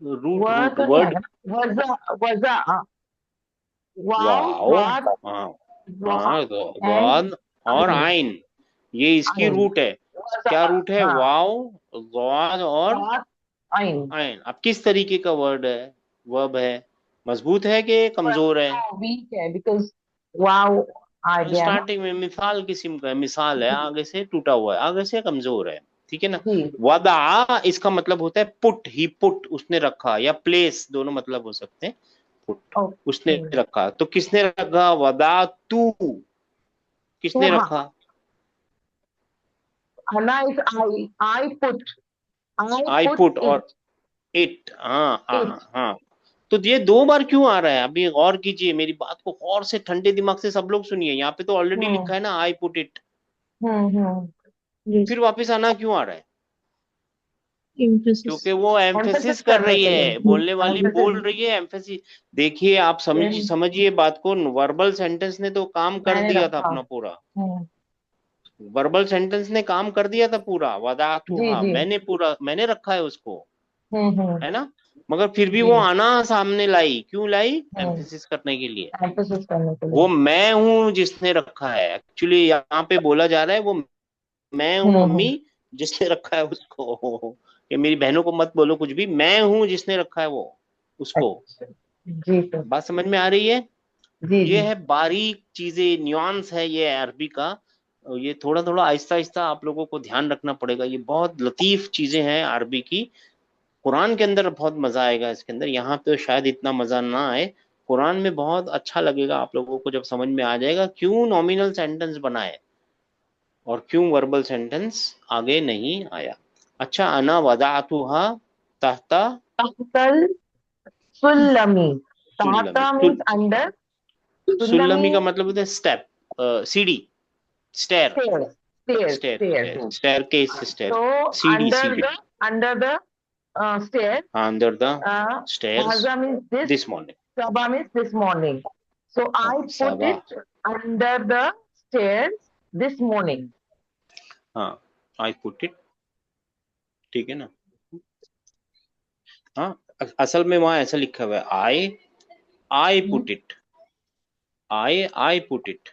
रूट, व रूट तो नहीं वर्ड। आएगा ना वज़ा वज़ा वाव वाओ। वाद हाँ, वा हाँ, एंड गॉन और आइन आइन, ये इसकी आइन रूट है। क्या वज़ा रूट है? हाँ वाओ, गॉन और वाद आइन। आइन। अब किस तरीके का वर्ड है, वर्ब है? मजबूत है कि कमजोर है? वीक है बिकॉज वाव आ गया ना। स्टार्टिंग में मिसाल किस्म का है, मिसाल है, आगे से टूटा हुआ है, आगे से कमजोर है। ठीक है ना। जी वदा, इसका मतलब होता है पुट, ही पुट, उसने रखा, या प्लेस, दोनों मतलब हो सकते हैं। पुट, उसने ओके रखा, तो किसने रखा? वदा तू, तो किसने हाँ रखा? अना is I I put put it और इट। हाँ, इट। हाँ, हाँ। तो ये दो बार क्यों आ रहा है? अभी गौर कीजिए, मेरी बात को गौर से ठंडे दिमाग से सब लोग सुनिए। यहाँ पे तो ऑलरेडी हम्म लिखा है ना, आई पुट इट। हम्म फिर वापस आना क्यों आ रहा है? इम्फेसिस। क्योंकि वो एम्फेसिस एम्फेसिस कर करने रही के है, लिए बोलने वाली बोल एम्फेसिस। रही है, एम्फेसिस। देखिए, आप समझिए बात को। वर्बल सेंटेंस ने तो काम कर मैंने दिया था रखा। अपना पूरा। हम्म वर्बल सेंटेंस ने काम कर दिया था पूरा। वदातु, जी हाँ, जी मैंने रखा है उसको, हम्म। है ना। मगर फिर भी जी वो आना सामने लाई, क्यों लाई? हम्म एम्फेसिस करने के लिए। एम्फेसिस करने के वो लिए। मैं हूं जिसने रखा है, एक्चुअली यहाँ पे बोला जा रहा है, वो मैं हूँ मम्मी हम्म जिसने रखा है उसको। कि मेरी बहनों को मत बोलो कुछ भी, मैं हूँ जिसने रखा है वो, उसको। अच्छा जी सर। बात समझ में आ रही है? जी ये जी है बारीक चीजें, न्यूआंस है ये अरबी का। ये थोड़ा थोड़ा आहिस्ता आहिस्ता आप लोगों को ध्यान रखना पड़ेगा। ये बहुत लतीफ चीजें हैं अरबी की। कुरान के अंदर बहुत मजा आएगा इसके अंदर, यहाँ पे तो शायद इतना मजा ना आए। कुरान में बहुत अच्छा लगेगा आप लोगों को जब समझ में आ जाएगा क्यों नॉमिनल सेंटेंस बनाए और क्यों वर्बल सेंटेंस आगे नहीं आया। अच्छा, अना वदाअतुहा तहता तहतल सुल्लमी। सुल्लमी। tahta means under. सुल्लमी सुल्लमी का मतलब होता है स्टेप, सीढ़ी, stair, stairs stairs stair, stairs। Stair, staircase, stair, So सीढ़ी, under सीढ़ी। the under the stairs. Under the uh, stairs haza means this. This morning. Sabah means this morning. So I हाँ, put सबा। it under the stairs this morning. हाँ, I put it. ठीक है ना। हाँ, असल में वहां ऐसा लिखा हुआ है, I put it, I put it.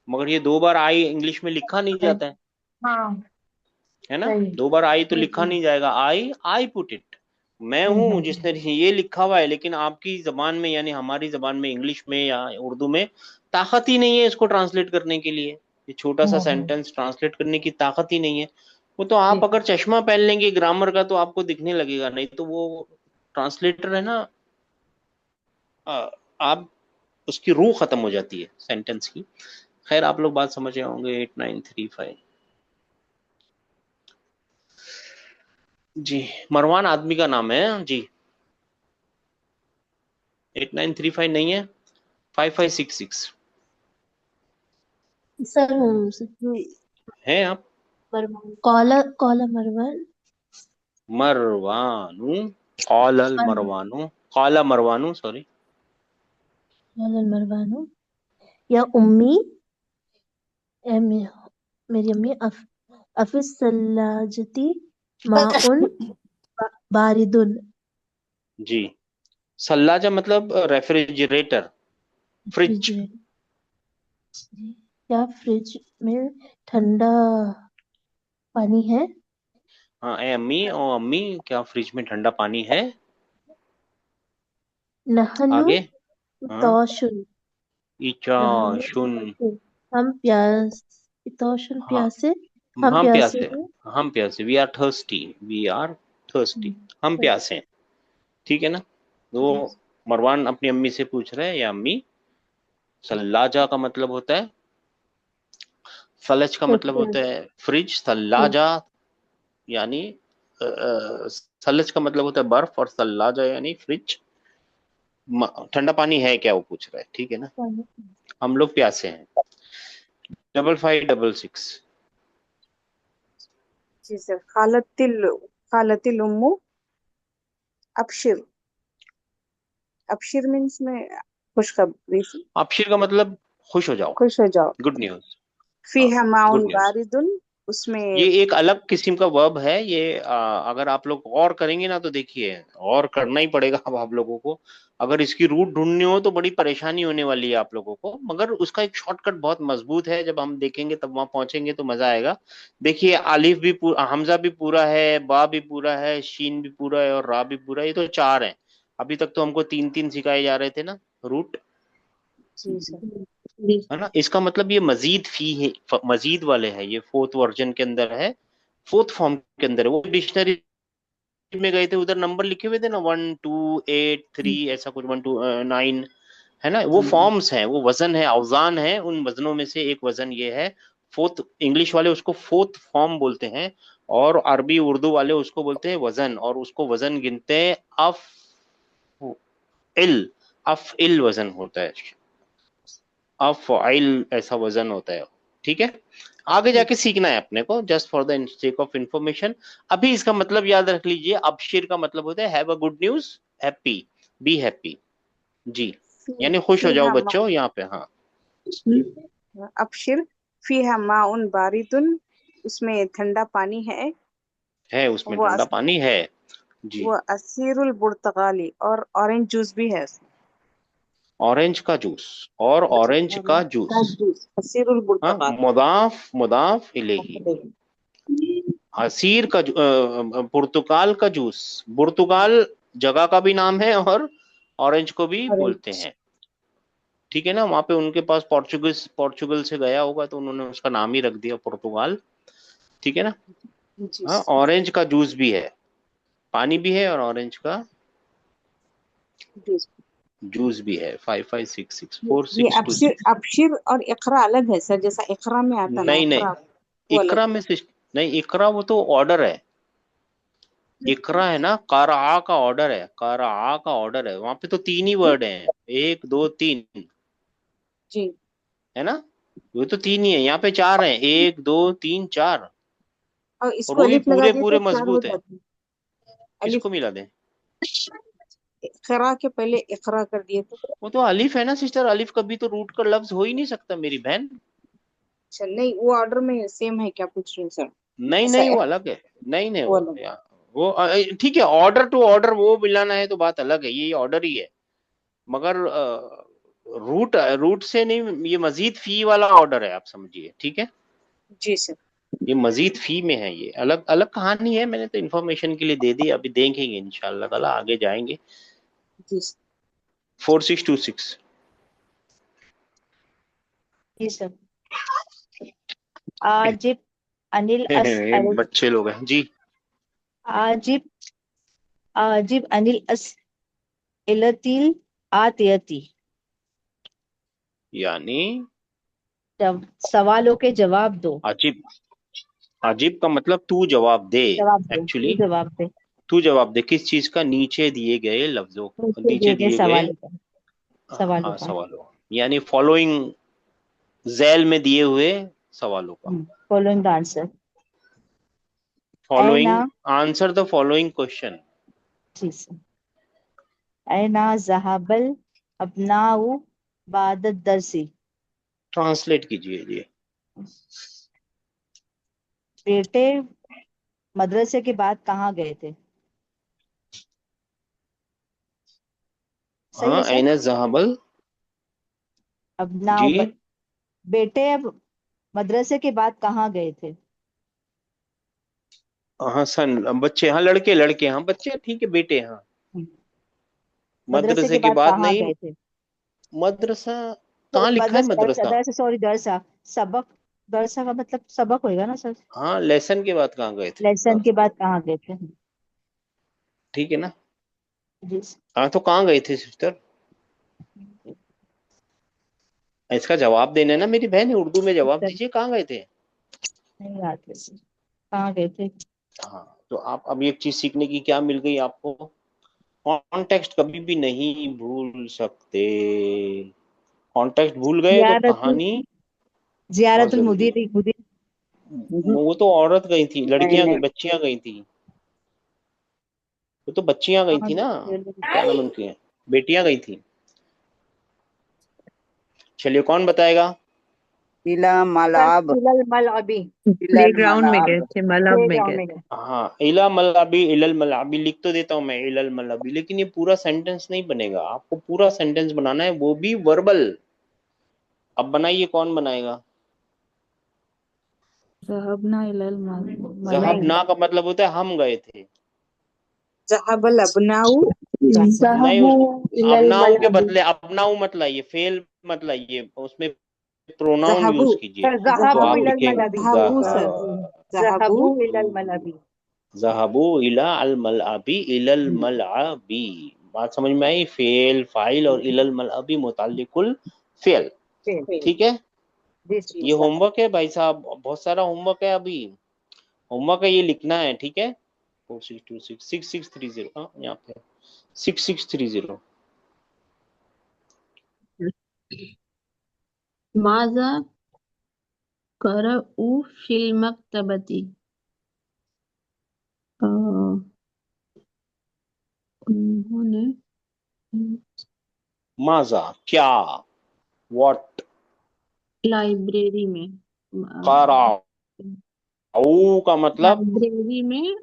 मगर ये दो बार आई इंग्लिश में लिखा नहीं जाता हाँ है ना। सही। दो बार आई तो लिखा बिल्कुल। नहीं जाएगा। आई पुट इट, मैं हूं जिसने, ये लिखा हुआ है, लेकिन आपकी जबान में, यानी हमारी जबान में, इंग्लिश में या उर्दू में ताकत ही नहीं है इसको ट्रांसलेट करने के लिए। ये छोटा सा सेंटेंस ट्रांसलेट करने की ताकत ही नहीं है। वो तो आप ठीक अगर चश्मा पहन लेंगे ग्रामर का तो आपको दिखने लगेगा, नहीं तो वो ट्रांसलेटर है ना, आप, उसकी रूह खत्म हो जाती है सेंटेंस की। खैर, आप लोग बात समझ रहे होंगे। 8935 जी। मरवान आदमी का नाम है जी। 8935 नहीं है, 5566 सर है आप। कॉला कॉला मरवन मरवानू, कॉलल मरवानू, कॉला मरवानू, सॉरी। कॉला मरवानो या उम्मी मेरी अम्मी अफिस सल्लाजती माउन बारिदुन। जी, सल्लाजा मतलब रेफ्रिजरेटर, फ्रिज। क्या फ्रिज में ठंडा पानी है? हाँ, ए अम्मी ओ अम्मी, क्या फ्रिज में ठंडा पानी है? नहनु आगे। हाँ, तौशुन ईचा नहनु शुन। तौशुन हम प्यास तौशुन हाँ, प्यासे हम हम प्यासे प्यासे, हैं। हम प्यासे, we are thirsty, we are thirsty, हम प्यासे हैं। ठीक है ना? तो मरवान अपनी अम्मी से पूछ रहे हैं, या अम्मी, सल्लाजा का मतलब होता है, फलज का मतलब होता है फ्रिज, सल्लाजा यानी सलज का मतलब होता है बर्फ, और सल्लाजा यानी फ्रिज। ठंडा पानी है क्या, वो पूछ रहा है। ठीक है ना? हम लोग प्यासे हैं। 5556। जी सर। खालतिल उम्मू अबशिर। अबशिर मीन्स में खुशखबरी से, अबशिर का मतलब खुश हो जाओ, खुश हो जाओ। Good news. हाँ, फीहा माउन गुड न्यूज। बारिदुन, उसमें ये एक अलग किस्म का वर्ब है ये। अगर आप लोग और करेंगे ना तो देखिए, और करना ही पड़ेगा अब आप लोगों को। अगर इसकी रूट ढूंढनी हो तो बड़ी परेशानी होने वाली है आप लोगों को, मगर उसका एक शॉर्टकट बहुत मजबूत है। जब हम देखेंगे तब वहां पहुंचेंगे तो मजा आएगा। देखिए, अलिफ भी पूरा, हमजा भी पूरा है, बा भी पूरा है, शीन भी पूरा है, और रा भी पूरा है। ये तो चार हैं। अभी तक तो हमको तीन तीन सिखाए जा रहे थे ना रूट, जी सर। है ना? इसका मतलब ये मजीद फी है, मजीद वाले है, ये फोर्थ वर्जन के अंदर है, फोर्थ फॉर्म के अंदर है। वो डिक्शनरी में गए थे, उधर नंबर लिखे हुए थे ना, 1 2 8 3, ऐसा कुछ, 1 2 9, है ना? वो फॉर्म्स हैं, वो वजन है, औजान है। उन वजनों में से एक वजन ये है। फोर्थ, इंग्लिश वाले उसको फोर्थ फॉर्म बोलते हैं, और अरबी उर्दू वाले उसको बोलते हैं वजन, और उसको वजन गिनते हैं अफ इल। अफ इल वजन होता है, अफइल ऐसा वजन होता है। ठीक है? आगे जाके सीखना है अपने को, just for the sake of information. अभी इसका मतलब याद रख लीजिए, अबशिर का मतलब होता है have a good news, happy, be happy. जी, यानी खुश हो जाओ फीहा बच्चों यहाँ पे। हाँ, अबशिर फीहा माउन बारिदुन, उसमें ठंडा पानी है उसमें वो ठंडा पानी है। जी, वो असीरुल पुर्तगाली, और ऑरेंज जूस भी है उसमें। ऑरेंज का जूस, और ऑरेंज का जूस। असीरुल हाँ, पुर्तगाल। मुदाफ मुदाफ इलेही। असीर का पुर्तगाल का जूस, पुर्तगाल जगह का भी नाम है, और ऑरेंज को भी बोलते हैं। ठीक है ना? वहां पे उनके पास पोर्चुगल से गया होगा, तो उन्होंने उसका नाम ही रख दिया पुर्तगाल। ठीक है ना? जी हाँ, ऑरेंज का जूस भी है, पानी भी है, और ऑरेंज का जूस। जूस भी है। 5566 ये 4626। अबशिर और इकरा अलग है सर, जैसा इकरा में आता ना नहीं नहीं, इकरा, वो अलग इकरा है। में से नहीं, इकरा वो तो ऑर्डर है। इकरा है ना, कारा का ऑर्डर है, कारा का ऑर्डर है। वहां पे तो तीन ही वर्ड हैं, 1 2 3, जी। है ना? वो तो तीन ही है, यहाँ पे चार हैं, 1 2 3 4, और और इसको वो भी अलिफ लगा पूरे दिए तो पूरे चार हो मजबूत है। जाते हैं। अलिफ किसको मिला दें? इकरा के पहले इकरा कर दिए तो। वो तो अलिफ है ना सिस्टर, अलिफ कभी तो रूट का लफ्ज हो ही नहीं सकता मेरी बहन। अच्छा, नहीं वो ऑर्डर में सेम है क्या, पूछ रही हूँ सर। नहीं ऐसा नहीं, वो अलग है। नहीं नहीं, वो वो अलग। वो ठीक है, ऑर्डर टू ऑर्डर वो मिलाना है तो बात अलग है, ये ऑर्डर ही है। मगर रूट रूट से नहीं, ये मजीद फी वाला ऑर्डर है, आप समझिए। ठीक है? जी सर। ये मजीद फी में है, ये अलग अलग कहानी है। मैंने तो इन्फॉर्मेशन के लिए दे दी, अभी देखेंगे इंशाल्लाह ताला, आगे जाएंगे। जी 4626। जी सर। आजिब अनिल अस बच्चे लोग हैं जी। आजिब आजिब अनिल अस इलतिल आतियती। यानी सवालों के जवाब दो। अजीब, अजीब का मतलब तू जवाब दे। जवाब दो, एक्चुअली तू जवाब दे। तू जवाब दे किस चीज का? नीचे दिए गए लफ्जों, नीचे नीचे दिए गए दिए गए सवालों का, सवालों हाँ का। सवालों, यानी फॉलोइंग, झैल में दिए हुए सवालों का। Following the answer. ऐना, following, answer the following question. जी सर। ऐना जहाबल अबनाउ बाद दरसी। ट्रांसलेट कीजिए जी। बेटे मदरसे के बाद कहाँ गए थे? सही है हाँ, सर? ऐन जहाबल। अब ना जी बेटे अब मदरसे के बाद कहाँ गए थे? हाँ सन, बच्चे, हाँ लड़के लड़के, हाँ बच्चे ठीक है, बेटे हाँ। मदरसे मदरसे के के बाद बाद कहाँ नहीं। गए थे? मदरसा कहाँ लिखा है मदरसा दरसा मदरसा? दरसा सॉरी दरसा सबक। दरसा का मतलब सबक होएगा ना सर? हाँ, लेसन के बाद कहाँ गए थे लेसन के दरसा? बाद कहाँ गए थे? ठीक है ना। जी हाँ तो कहाँ गए थे सिस्टर? इसका जवाब देना ना मेरी बहन, उर्दू में जवाब सर दीजिए, कहाँ गए थे? नहीं याद है सर, कहाँ गए थे? हाँ, तो आप अब एक चीज सीखने की क्या मिल गई आपको? कॉन्टेक्स्ट कभी भी नहीं भूल सकते। कॉन्टेक्स्ट भूल गए तो जियारतुल कहानी बहुत जियारतुल जरूरी है। मुदीर मुदीर। नहीं वो तो औरत गई थी, लड़कियां नहीं। बच्चियां गई थी। वो तो बच्चियां गई कहाँ थी गए ना, थे? क्या नाम उनके, बेटियां गई थी। चलिए कौन बताएगा? इला सर मलाब। इलल मलअबी। इलल प्लेग्राउंड में गए मलाब। थे, मलब में प्लेग्राउंड गए में थे। गए। हाँ, इला मलाबी इलल मलाबी लिख तो देता हूँ मैं, इलल मलाबी, लेकिन ये पूरा सेंटेंस नहीं बनेगा, आपको पूरा सेंटेंस बनाना है, वो भी वर्बल। अब बनाइए, कौन बनाएगा? ज़हबना इलल जहाब नहीं मलाबी। ना का मतलब होता है हम गए थे। ज़हबल अबनाउ नहीं, ज़हबू इलल अपनाऊ के मलाबी। बदले अपनाऊ मत लाइए, फेल मत लाइए, उसमें प्रोनाउन ज़हबू यूज कीजिए। सर तो ज़हबू आप इलल लिखेंगे मलअबी। ज़हबू सर ज़हबू ज़हबू इलल मलअबी। ज़हबू इला अल मलअबी इलल मलअबी। बात समझ में आई? फेल फाइल और इलल मलअबी मुताल्लिकुल फेल। फिर ठीक है, जी ये सर। होमवर्क है भाई साहब, बहुत सारा होमवर्क है अभी। होमवर्क है, ये लिखना है, ठीक है। 4626 6630, हाँ यहाँ पे 6630। माज़ा क़रअू फ़िल मक्तबती। अ, उन्होंने माजा क्या, व्हाट, लाइब्रेरी में। कराऊ का मतलब लाइब्रेरी में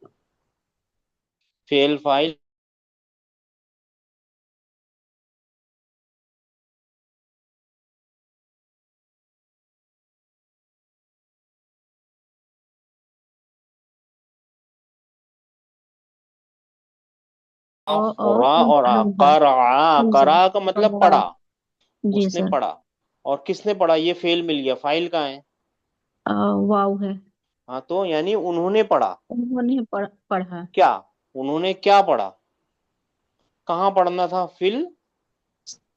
फेल फाइल और रा और आ, हमजा। करा, हमजा। करा का मतलब पढ़ा, जी उसने सर। पढ़ा। और किसने पढ़ा? ये फेल मिल गया, फाइल कहाँ है? वाव है। हाँ, तो यानी उन्होंने पढ़ा। उन्होंने पढ़ा। क्या? उन्होंने क्या पढ़ा? कहाँ पढ़ना था? फिल,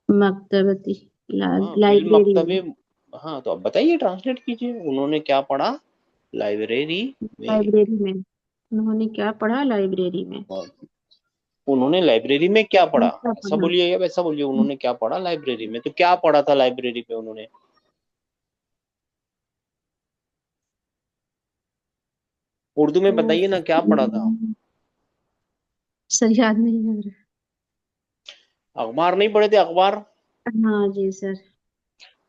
मक्तबती। हाँ फिल लाइब्रेरी मकतबे। में। हाँ, तो अब बताइए, ट्रांसलेट कीजिए, उन्होंने क्या पढ़ा? लाइब्रेरी में। लाइब्रेरी में। उन्होंने क्या पढ़ा लाइब्रेरी में? और उन्होंने लाइब्रेरी में क्या पढ़ा? क्या ऐसा पढ़ा? बोलिए या वैसा बोलिए, उन्होंने क्या पढ़ा लाइब्रेरी में, तो क्या पढ़ा था लाइब्रेरी में उन्होंने? उर्दू में तो बताइए ना, क्या पढ़ा था? सर याद नहीं आ अखबार नहीं पढ़े थे? अखबार। रहा। हाँ जी सर।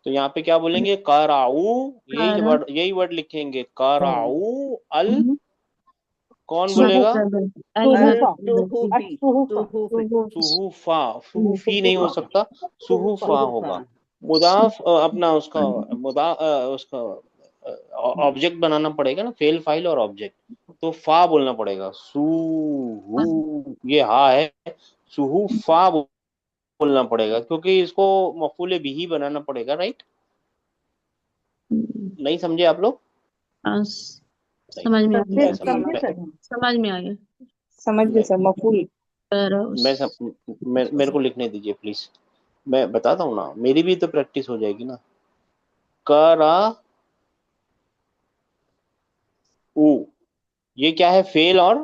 तो यहाँ पे क्या बोलेंगे? कराऊ, कारा। यही वर्ड लिखेंगे, कराऊ अल, कौन बोलेगा? मक्तबती। अल सुहूफा मक्तबती। सुहूफा सुहूफी। सुहूफा, सुहूफी नहीं हो सुहूफा सकता, सुहूफा सुहूफा। होगा। मुदाफ अपना उसका उसका ऑब्जेक्ट बनाना पड़ेगा ना, फेल फाइल और ऑब्जेक्ट, तो फा बोलना पड़ेगा, सुहू, ये हा है, सुहूफा बोलना पड़ेगा, क्योंकि इसको मफूले बिही बनाना पड़ेगा, राइट? नहीं समझे आप लोग? नहीं, समझ में आ गया समझे सर। मैं समझे मैं सर। समझ में आ गया। समझ गए मैं सर मफूल फेरोस। मैं सब मेरे को लिखने दीजिए प्लीज, मैं बताता हूँ ना, मेरी भी तो प्रैक्टिस हो जाएगी ना। करा ऊ, ये क्या है? फेल और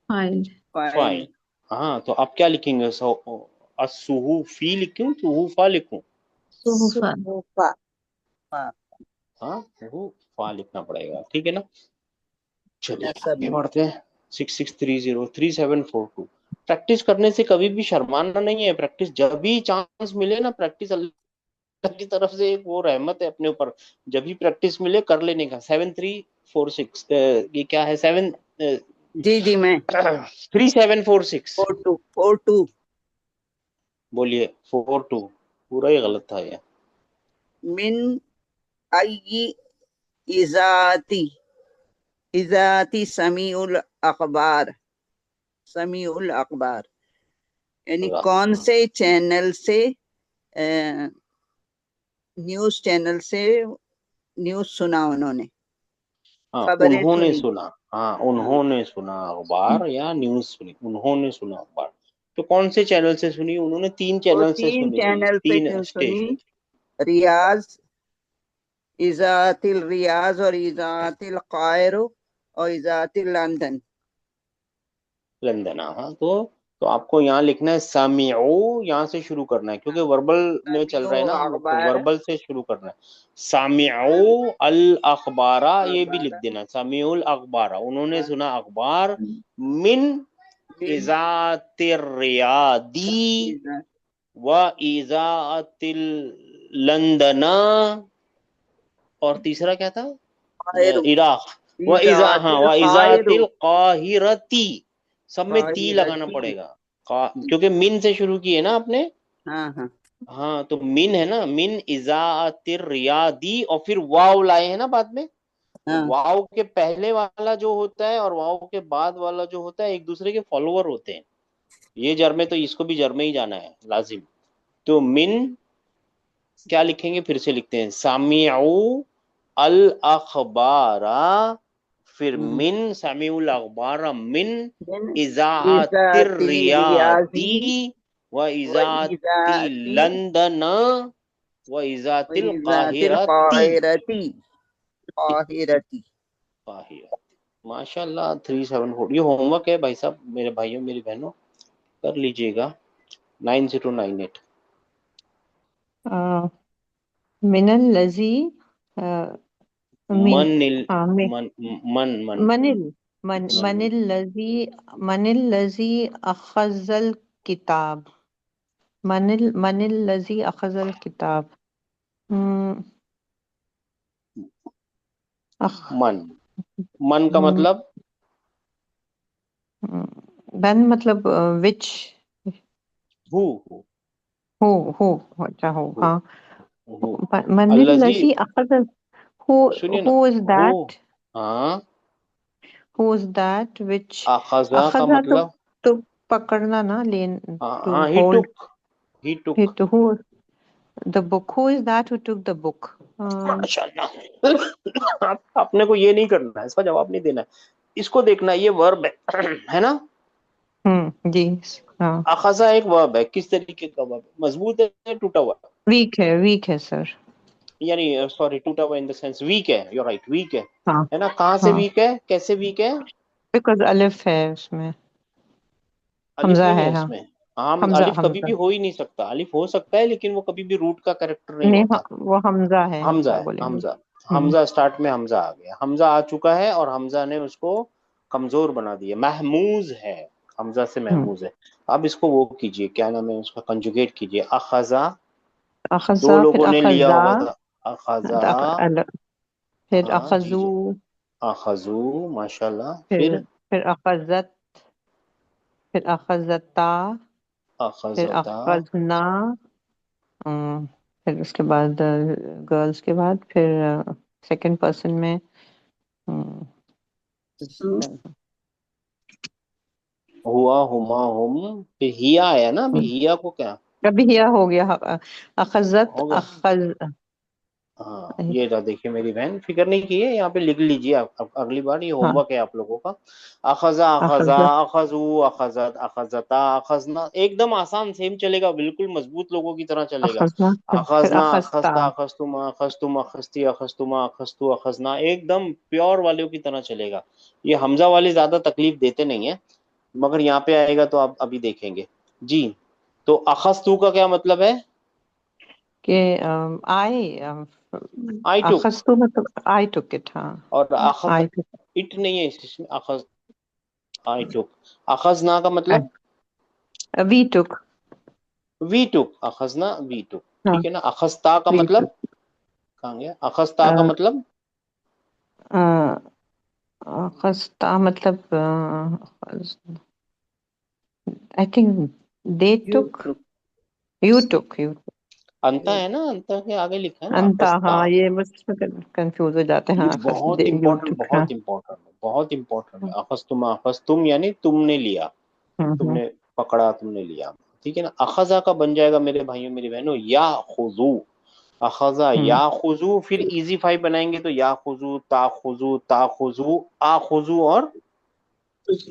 फाइल। फाइल। फाइल। हाँ, तो अब क्या लिखेंगे? सुहूफी लिखूं, सुहूफा लिखूं? सुहुफा। सुहूफा हाँ, सुहूफा लिखना पड़ेगा, ठीक है ना। चलिए ऐसा आगे भी। बढ़ते हैं। 66303742। प्रैक्टिस करने से कभी भी शर्माना नहीं है, प्रैक्टिस जब भी चांस मिले ना, प्रैक्टिस अल्लाह की तरफ से एक वो रहमत है अपने ऊपर, जब भी प्रैक्टिस मिले कर लेने का। 7346 ये क्या है? 7 जी मैं 3746 4-2 बोलिए। 42 पूरा ही गलत था ये। मिन आई इजाती इजाती समीउल अखबार, समीउल अखबार यानी वाह। कौन से चैनल से, न्यूज चैनल से न्यूज सुना उन्होंने, हाँ खबरें उन्होंने सुनी। सुना, हाँ हाँ, उन्होंने सुना अखबार या न्यूज सुनी, उन्होंने सुना अखबार। तो कौन से चैनल से सुनी? उन्होंने 3 वो चैनल से 3 सुनी हुई, चैनल पे 3 न्यूज सुनी, स्टेशन। रियाज, इजातिल रियाज और इजातिल कायरो और इजातिल लंदन। लंदन, हाँ। तो आपको यहाँ लिखना है सामिऊ, यहाँ से शुरू करना है क्योंकि वर्बल में चल रहा है ना हम लोग, तो अखबार, वर्बल से शुरू करना है। सामिऊ अल अखबारा, ये भी लिख देना, सामिउल अखबारा, उन्होंने सुना अखबार। मिन इजातिर रियादी व इजातिल लंदना, और तीसरा क्या था? इराक। व इजा, हाँ, व इजातिल काहिरती, सब में ती लगाना पड़ेगा। क्योंकि मिन से शुरू किए ना आपने। हाँ हाँ हाँ तो मिन है ना, मिन इजातिर रियादी, और फिर वाव लाए हैं ना बाद में। हाँ वाव के पहले वाला जो होता है और वाव के बाद वाला जो होता है एक दूसरे के फॉलोअर होते हैं। ये जर में, तो इसको भी जर में ही जाना है लाजिम। तो मिन क्या लिखेंगे? फिर से लिखते हैं, सामिउ अल अखबारा, फिर मिन, सामिउल अखबारा मिन इजातिर इजातिल रियादी रियाजी व व इजाति इजाती लंदन व व इजातिल इजातिल काहिरती। काहिरती, काहिरती। काहिरती, माशाल्लाह। 374 ये होमवर्क है भाई साहब, मेरे भाइयों मेरी बहनों, कर लीजिएगा। 9098। मिनल लजी मिन मन हाँ मन मन मन मनिल मन मनिल लजी अखजल किताब, मनिल लजी अखजल किताब। हम्म, अख मन मन का मतलब बन मतलब विच, हु हो हो अच्छा हो हु हाँ। हु मनिल अल्लाजी। लजी अखजल, who सुनिए ना, who is हु, that, हाँ। who is that which, अखजा का अखजा मतलब, तो पकड़ना ना, लेन, to हाँ ही hold, took, he took. to who, the book, who is that who took the book, माशाल्लाह। अपने को ये नहीं करना है, इसका जवाब नहीं देना है, इसको देखना है, ये वर्ब है ना। जी हाँ। अखजा एक वर्ब है, किस तरीके का वर्ब? मजबूत है, टूटा हुआ? वीक है सर। यानी सॉरी, टूटा हुआ इन द सेंस वीक है, यू राइट, वीक हाँ है ना। कहाँ से हाँ, वीक है, कैसे वीक है? बिकॉज अलिफ है उसमें, अलिफ हमजा नहीं है है हाँ। इसमें। हम हमजा अलिफ कभी भी हमजा हो ही नहीं सकता, अलिफ हो सकता है लेकिन वो कभी भी रूट का कैरेक्टर नहीं नहीं, होता। वो हमजा है, हमजा हमजा है, बोलेंगे। हमजा। हमजा स्टार्ट में हमजा आ गया, हमजा आ चुका है और हमजा ने उसको कमजोर बना दिया, महमूज है, हमजा से महमूज है। अब इसको वो कीजिए, क्या नाम है उसका, कंजुगेट कीजिए। अखजा, दो अखजा, फिर लोगों ने लिया अखजा, हुआ था। अखजा, फिर हाँ जी अखजू, जी। अखजू, माशाल्लाह। फिर फिर फिर अखजत, फिर अखजता, फिर अखजता, अखजना, फिर उसके बाद गर्ल्स के बाद फिर सेकंड पर्सन में अम, हुआ, हुमा, हुम, फिर हिया आया ना। अभी हिया को क्या अभी यह हो गया, अखजत हो गया? अखज, हाँ ये रहा, देखिए मेरी बहन, फिक्र नहीं की है, यहाँ पे लिख लीजिए आप, अगली बार, ये हाँ होमवर्क है आप लोगों का। अखजा, अखजा, अखजत, अखजू, अखजत, अखजता, अखजना, एकदम आसान, सेम चलेगा, बिल्कुल मजबूत लोगों की तरह चलेगा। अखजना, फिर अखजना, अखजता। अखस्ता, अखस्तुमा, अखस्तुम, अखस्ती, अखस्तुमा, अखस्तु, अखजना, एकदम प्योर वालों की तरह चलेगा। ये हमजा वाले ज्यादा तकलीफ देते नहीं है, मगर यहाँ पे आएगा तो आप अभी देखेंगे जी। तो अखस्तु का क्या मतलब है? के आई, आई टुक। अखस्तु मतलब आई टुक इट, हाँ और अखज, आई टुक, इट नहीं है इसमें, अखज, आई टुक। अखजना का मतलब वी टुक, वी टुक, अखजना वी टुक, हाँ ठीक है ना। अखस्ता का प्री मतलब कहाँ गया, अखस्ता का मतलब खस्ता मतलब I think they You took took you अंता है ना, अंता के आगे लिखा है ना अंता, अखस्ता। हाँ ये बस कंफ्यूज हो जाते हैं, ये हाँ खस बहुत यू इंपॉर्टेंट, टुक, हाँ। बहुत इंपॉर्टेंट है, बहुत इंपॉर्टेंट है। अखस्तुम यानी तुमने लिया, हम्म तुमने पकड़ा, तुमने लिया। ठीक है ना। अखजा का बन जाएगा मेरे भाइयों मेरी बहनों या खुजू। अखजा हम्म या खुजू, फिर इजी फाइव बनाएंगे तो या खुजू, ता खुजू, ता खुजू, आ खुजू और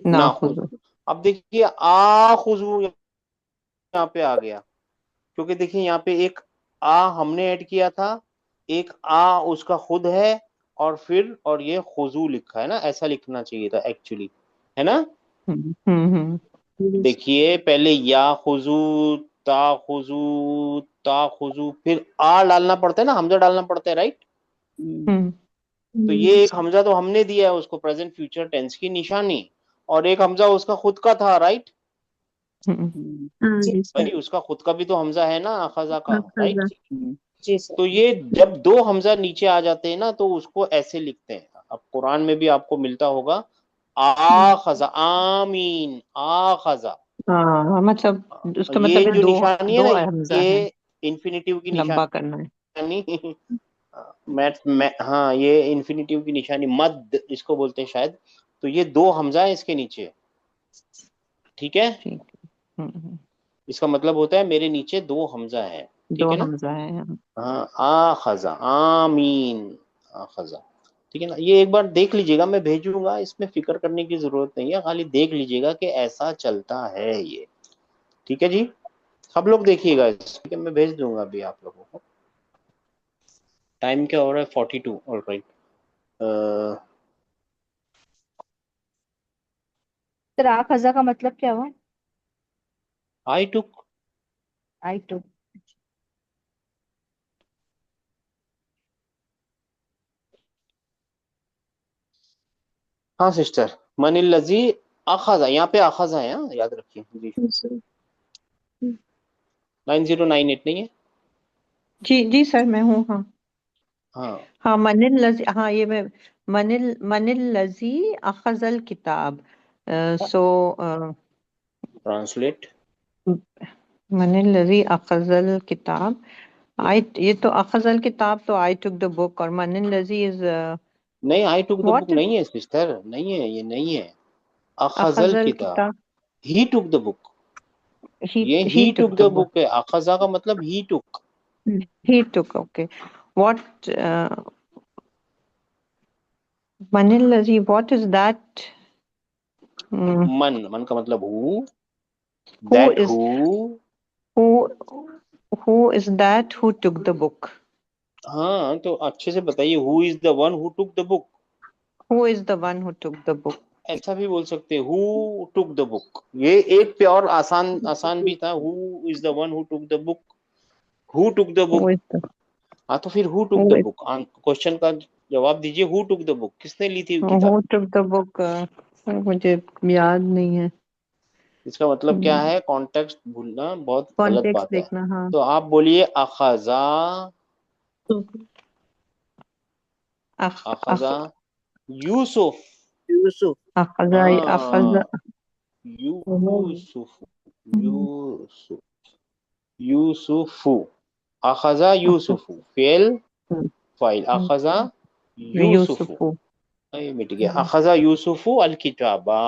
ना ना खुद। खुजू। अब देखिए आ खुजू यहाँ पे आ गया, क्योंकि देखिए यहाँ पे एक आ हमने ऐड किया था, एक आ उसका खुद है, और फिर और ये खुजू लिखा है ना, ऐसा लिखना चाहिए था एक्चुअली, है ना। हम्म हम्म हम्म देखिए पहले या खुजू, ता खुजू, ता खुजू, फिर आ डालना पड़ता है ना, हमजा डालना पड़ता है, राइट। हम्म तो ये एक हमजा तो हमने दिया है उसको, प्रेजेंट फ्यूचर टेंस की निशानी, और एक हमजा उसका खुद का था, राइट। हम्म हाँ जी भाई सर। उसका खुद का भी तो हमजा है ना, अखजा का, अफजा। राइट। जी सर। तो ये जब दो हमजा नीचे आ जाते हैं ना, तो उसको ऐसे लिखते हैं। अब कुरान में भी आपको मिलता होगा, आ खजा, आमीन, आ खजा। हाँ मतलब उसका ये मतलब है जो दो, निशानी है दो ना, हमजा है, ये इन्फिनिटिव की लंबा करना है। निशानी हाँ ये इन्फिनिटिव की निशानी, मद इसको बोलते हैं शायद। तो ये दो हमजा है इसके नीचे, ठीक है। ठीक इसका मतलब होता है मेरे नीचे दो हमजा है, ठीक दो है ना। हमजा है, हाँ। हाँ आ खजा, आमीन, आ खजा। ठीक है ना। ये एक बार देख लीजिएगा, मैं भेजूंगा, इसमें फिक्र करने की जरूरत नहीं है, खाली देख लीजिएगा कि ऐसा चलता है ये। ठीक है जी, सब लोग देखिएगा ठीक है, मैं भेज दूंगा अभी आप लोगों को। टाइम क्या हो रहा है, 42, ऑल राइट। सर आ खजा का मतलब क्या हुआ? आई टुक। आई टुक। हाँ सिस्टर, मनिल लजी अखजा, यहाँ पे अखजा है, हाँ याद रखिए जी। 9098 नहीं है। जी जी सर, मैं हूँ, हाँ। हाँ हाँ मनिल लजी, हाँ ये मैं, मनिल मनिल लजी अखजल किताब, सो ट्रांसलेट। मनिल लजी अखजल किताब, आई, ये तो अखजल किताब तो आई टुक द बुक, और मनिल लजी इज नहीं, I took the book what is नहीं है सिस्टर, नहीं है, ये नहीं है। अखजल अखजल किताब, किताब, ही टुक द बुक, ये ही ही took took the the book, book है। अखजा का मतलब ही टुक। he took, okay, what manil lazi, what is that, मन, मन का मतलब who, who that is, who. who who is that who took the book, हाँ तो अच्छे से बताइए, who is the one who took the book. who is the one who took the book, ऐसा भी बोल सकते हैं, हु टुक द बुक। ये एक पे और आसान आसान भी था, who is the one who took the book, who took the who book. is the, हाँ तो फिर who took who the is, book, question का जवाब दीजिए, हु टुक द बुक, किसने ली थी किताब। who took the book, मुझे याद नहीं है, इसका मतलब क्या है, कॉन्टेक्स्ट भूलना बहुत गलत कॉन्टेक्स्ट बात है। देखना, हाँ। तो आप बोलिए अखजा, अख अखजा अख यूसुफ। यूसुफ। अखजा अखजा, हाँ यूसुफ, यूसुफ, यूसुफु, अखजा यूसुफु, फेल फाइल, अखजा यूसुफु। यूसुफ, ये मिट गया, अखजा यूसुफु अल किताबा।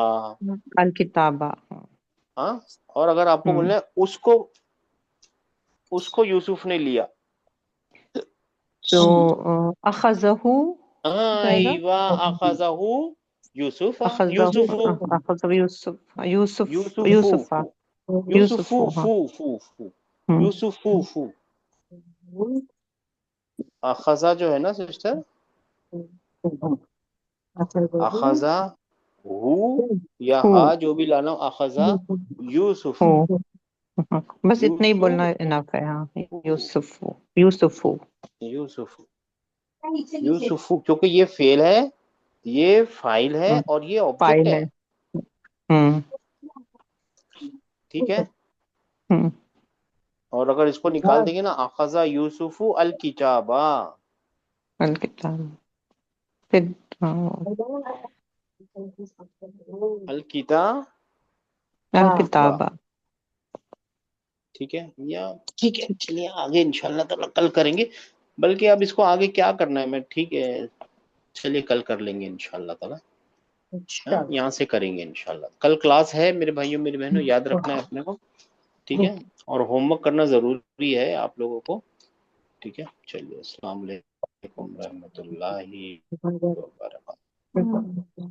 अल किताबा, हाँ, और अगर आपको बोलना है उसको, उसको यूसुफ ने लिया, तो अखजहू जाएगा, आईवा अखजाहु यूसुफा, अखजहू, यूसुफु, अखजहू यूसुफ, यूसुफ यूसुफु यूसुफा, फु, यूसुफु यूसुफू, हाँ। फु फु फु, हम्म यूसुफु फु। अखजा जो है ना सिस्टर, अखजा हु या हू, हा जो भी लाना, अखजा यूसुफु, हू, हाँ, बस इतना ही बोलना यूसुफु, इनफ है, हाँ। यूसुफू, यूसुफू, यूसुफु, यूसुफु, क्योंकि ये फेल है, ये फाइल है, और ये ऑब्जेक्ट फाइल है, है। हम्म ठीक है। हम्म और अगर इसको निकाल देंगे ना, अखज़ा यूसुफु अल किताबा, अल किताब, फिर अल किताब, अल किताबा। ठीक है, या ठीक है, चलिए आगे इंशाल्लाह ताला कल करेंगे। बल्कि अब इसको आगे क्या करना है, मैं ठीक है, चलिए कल कर लेंगे इंशाल्लाह ताला। हाँ, यहाँ से करेंगे इंशाल्लाह। कल क्लास है मेरे भाइयों मेरी बहनों, याद रखना है अपने को, ठीक है। और होमवर्क करना जरूरी है आप लोगों को, ठीक है। चलिए, अस्सलाम वालेकुम रहमतुल्लाहि व बरकातहू।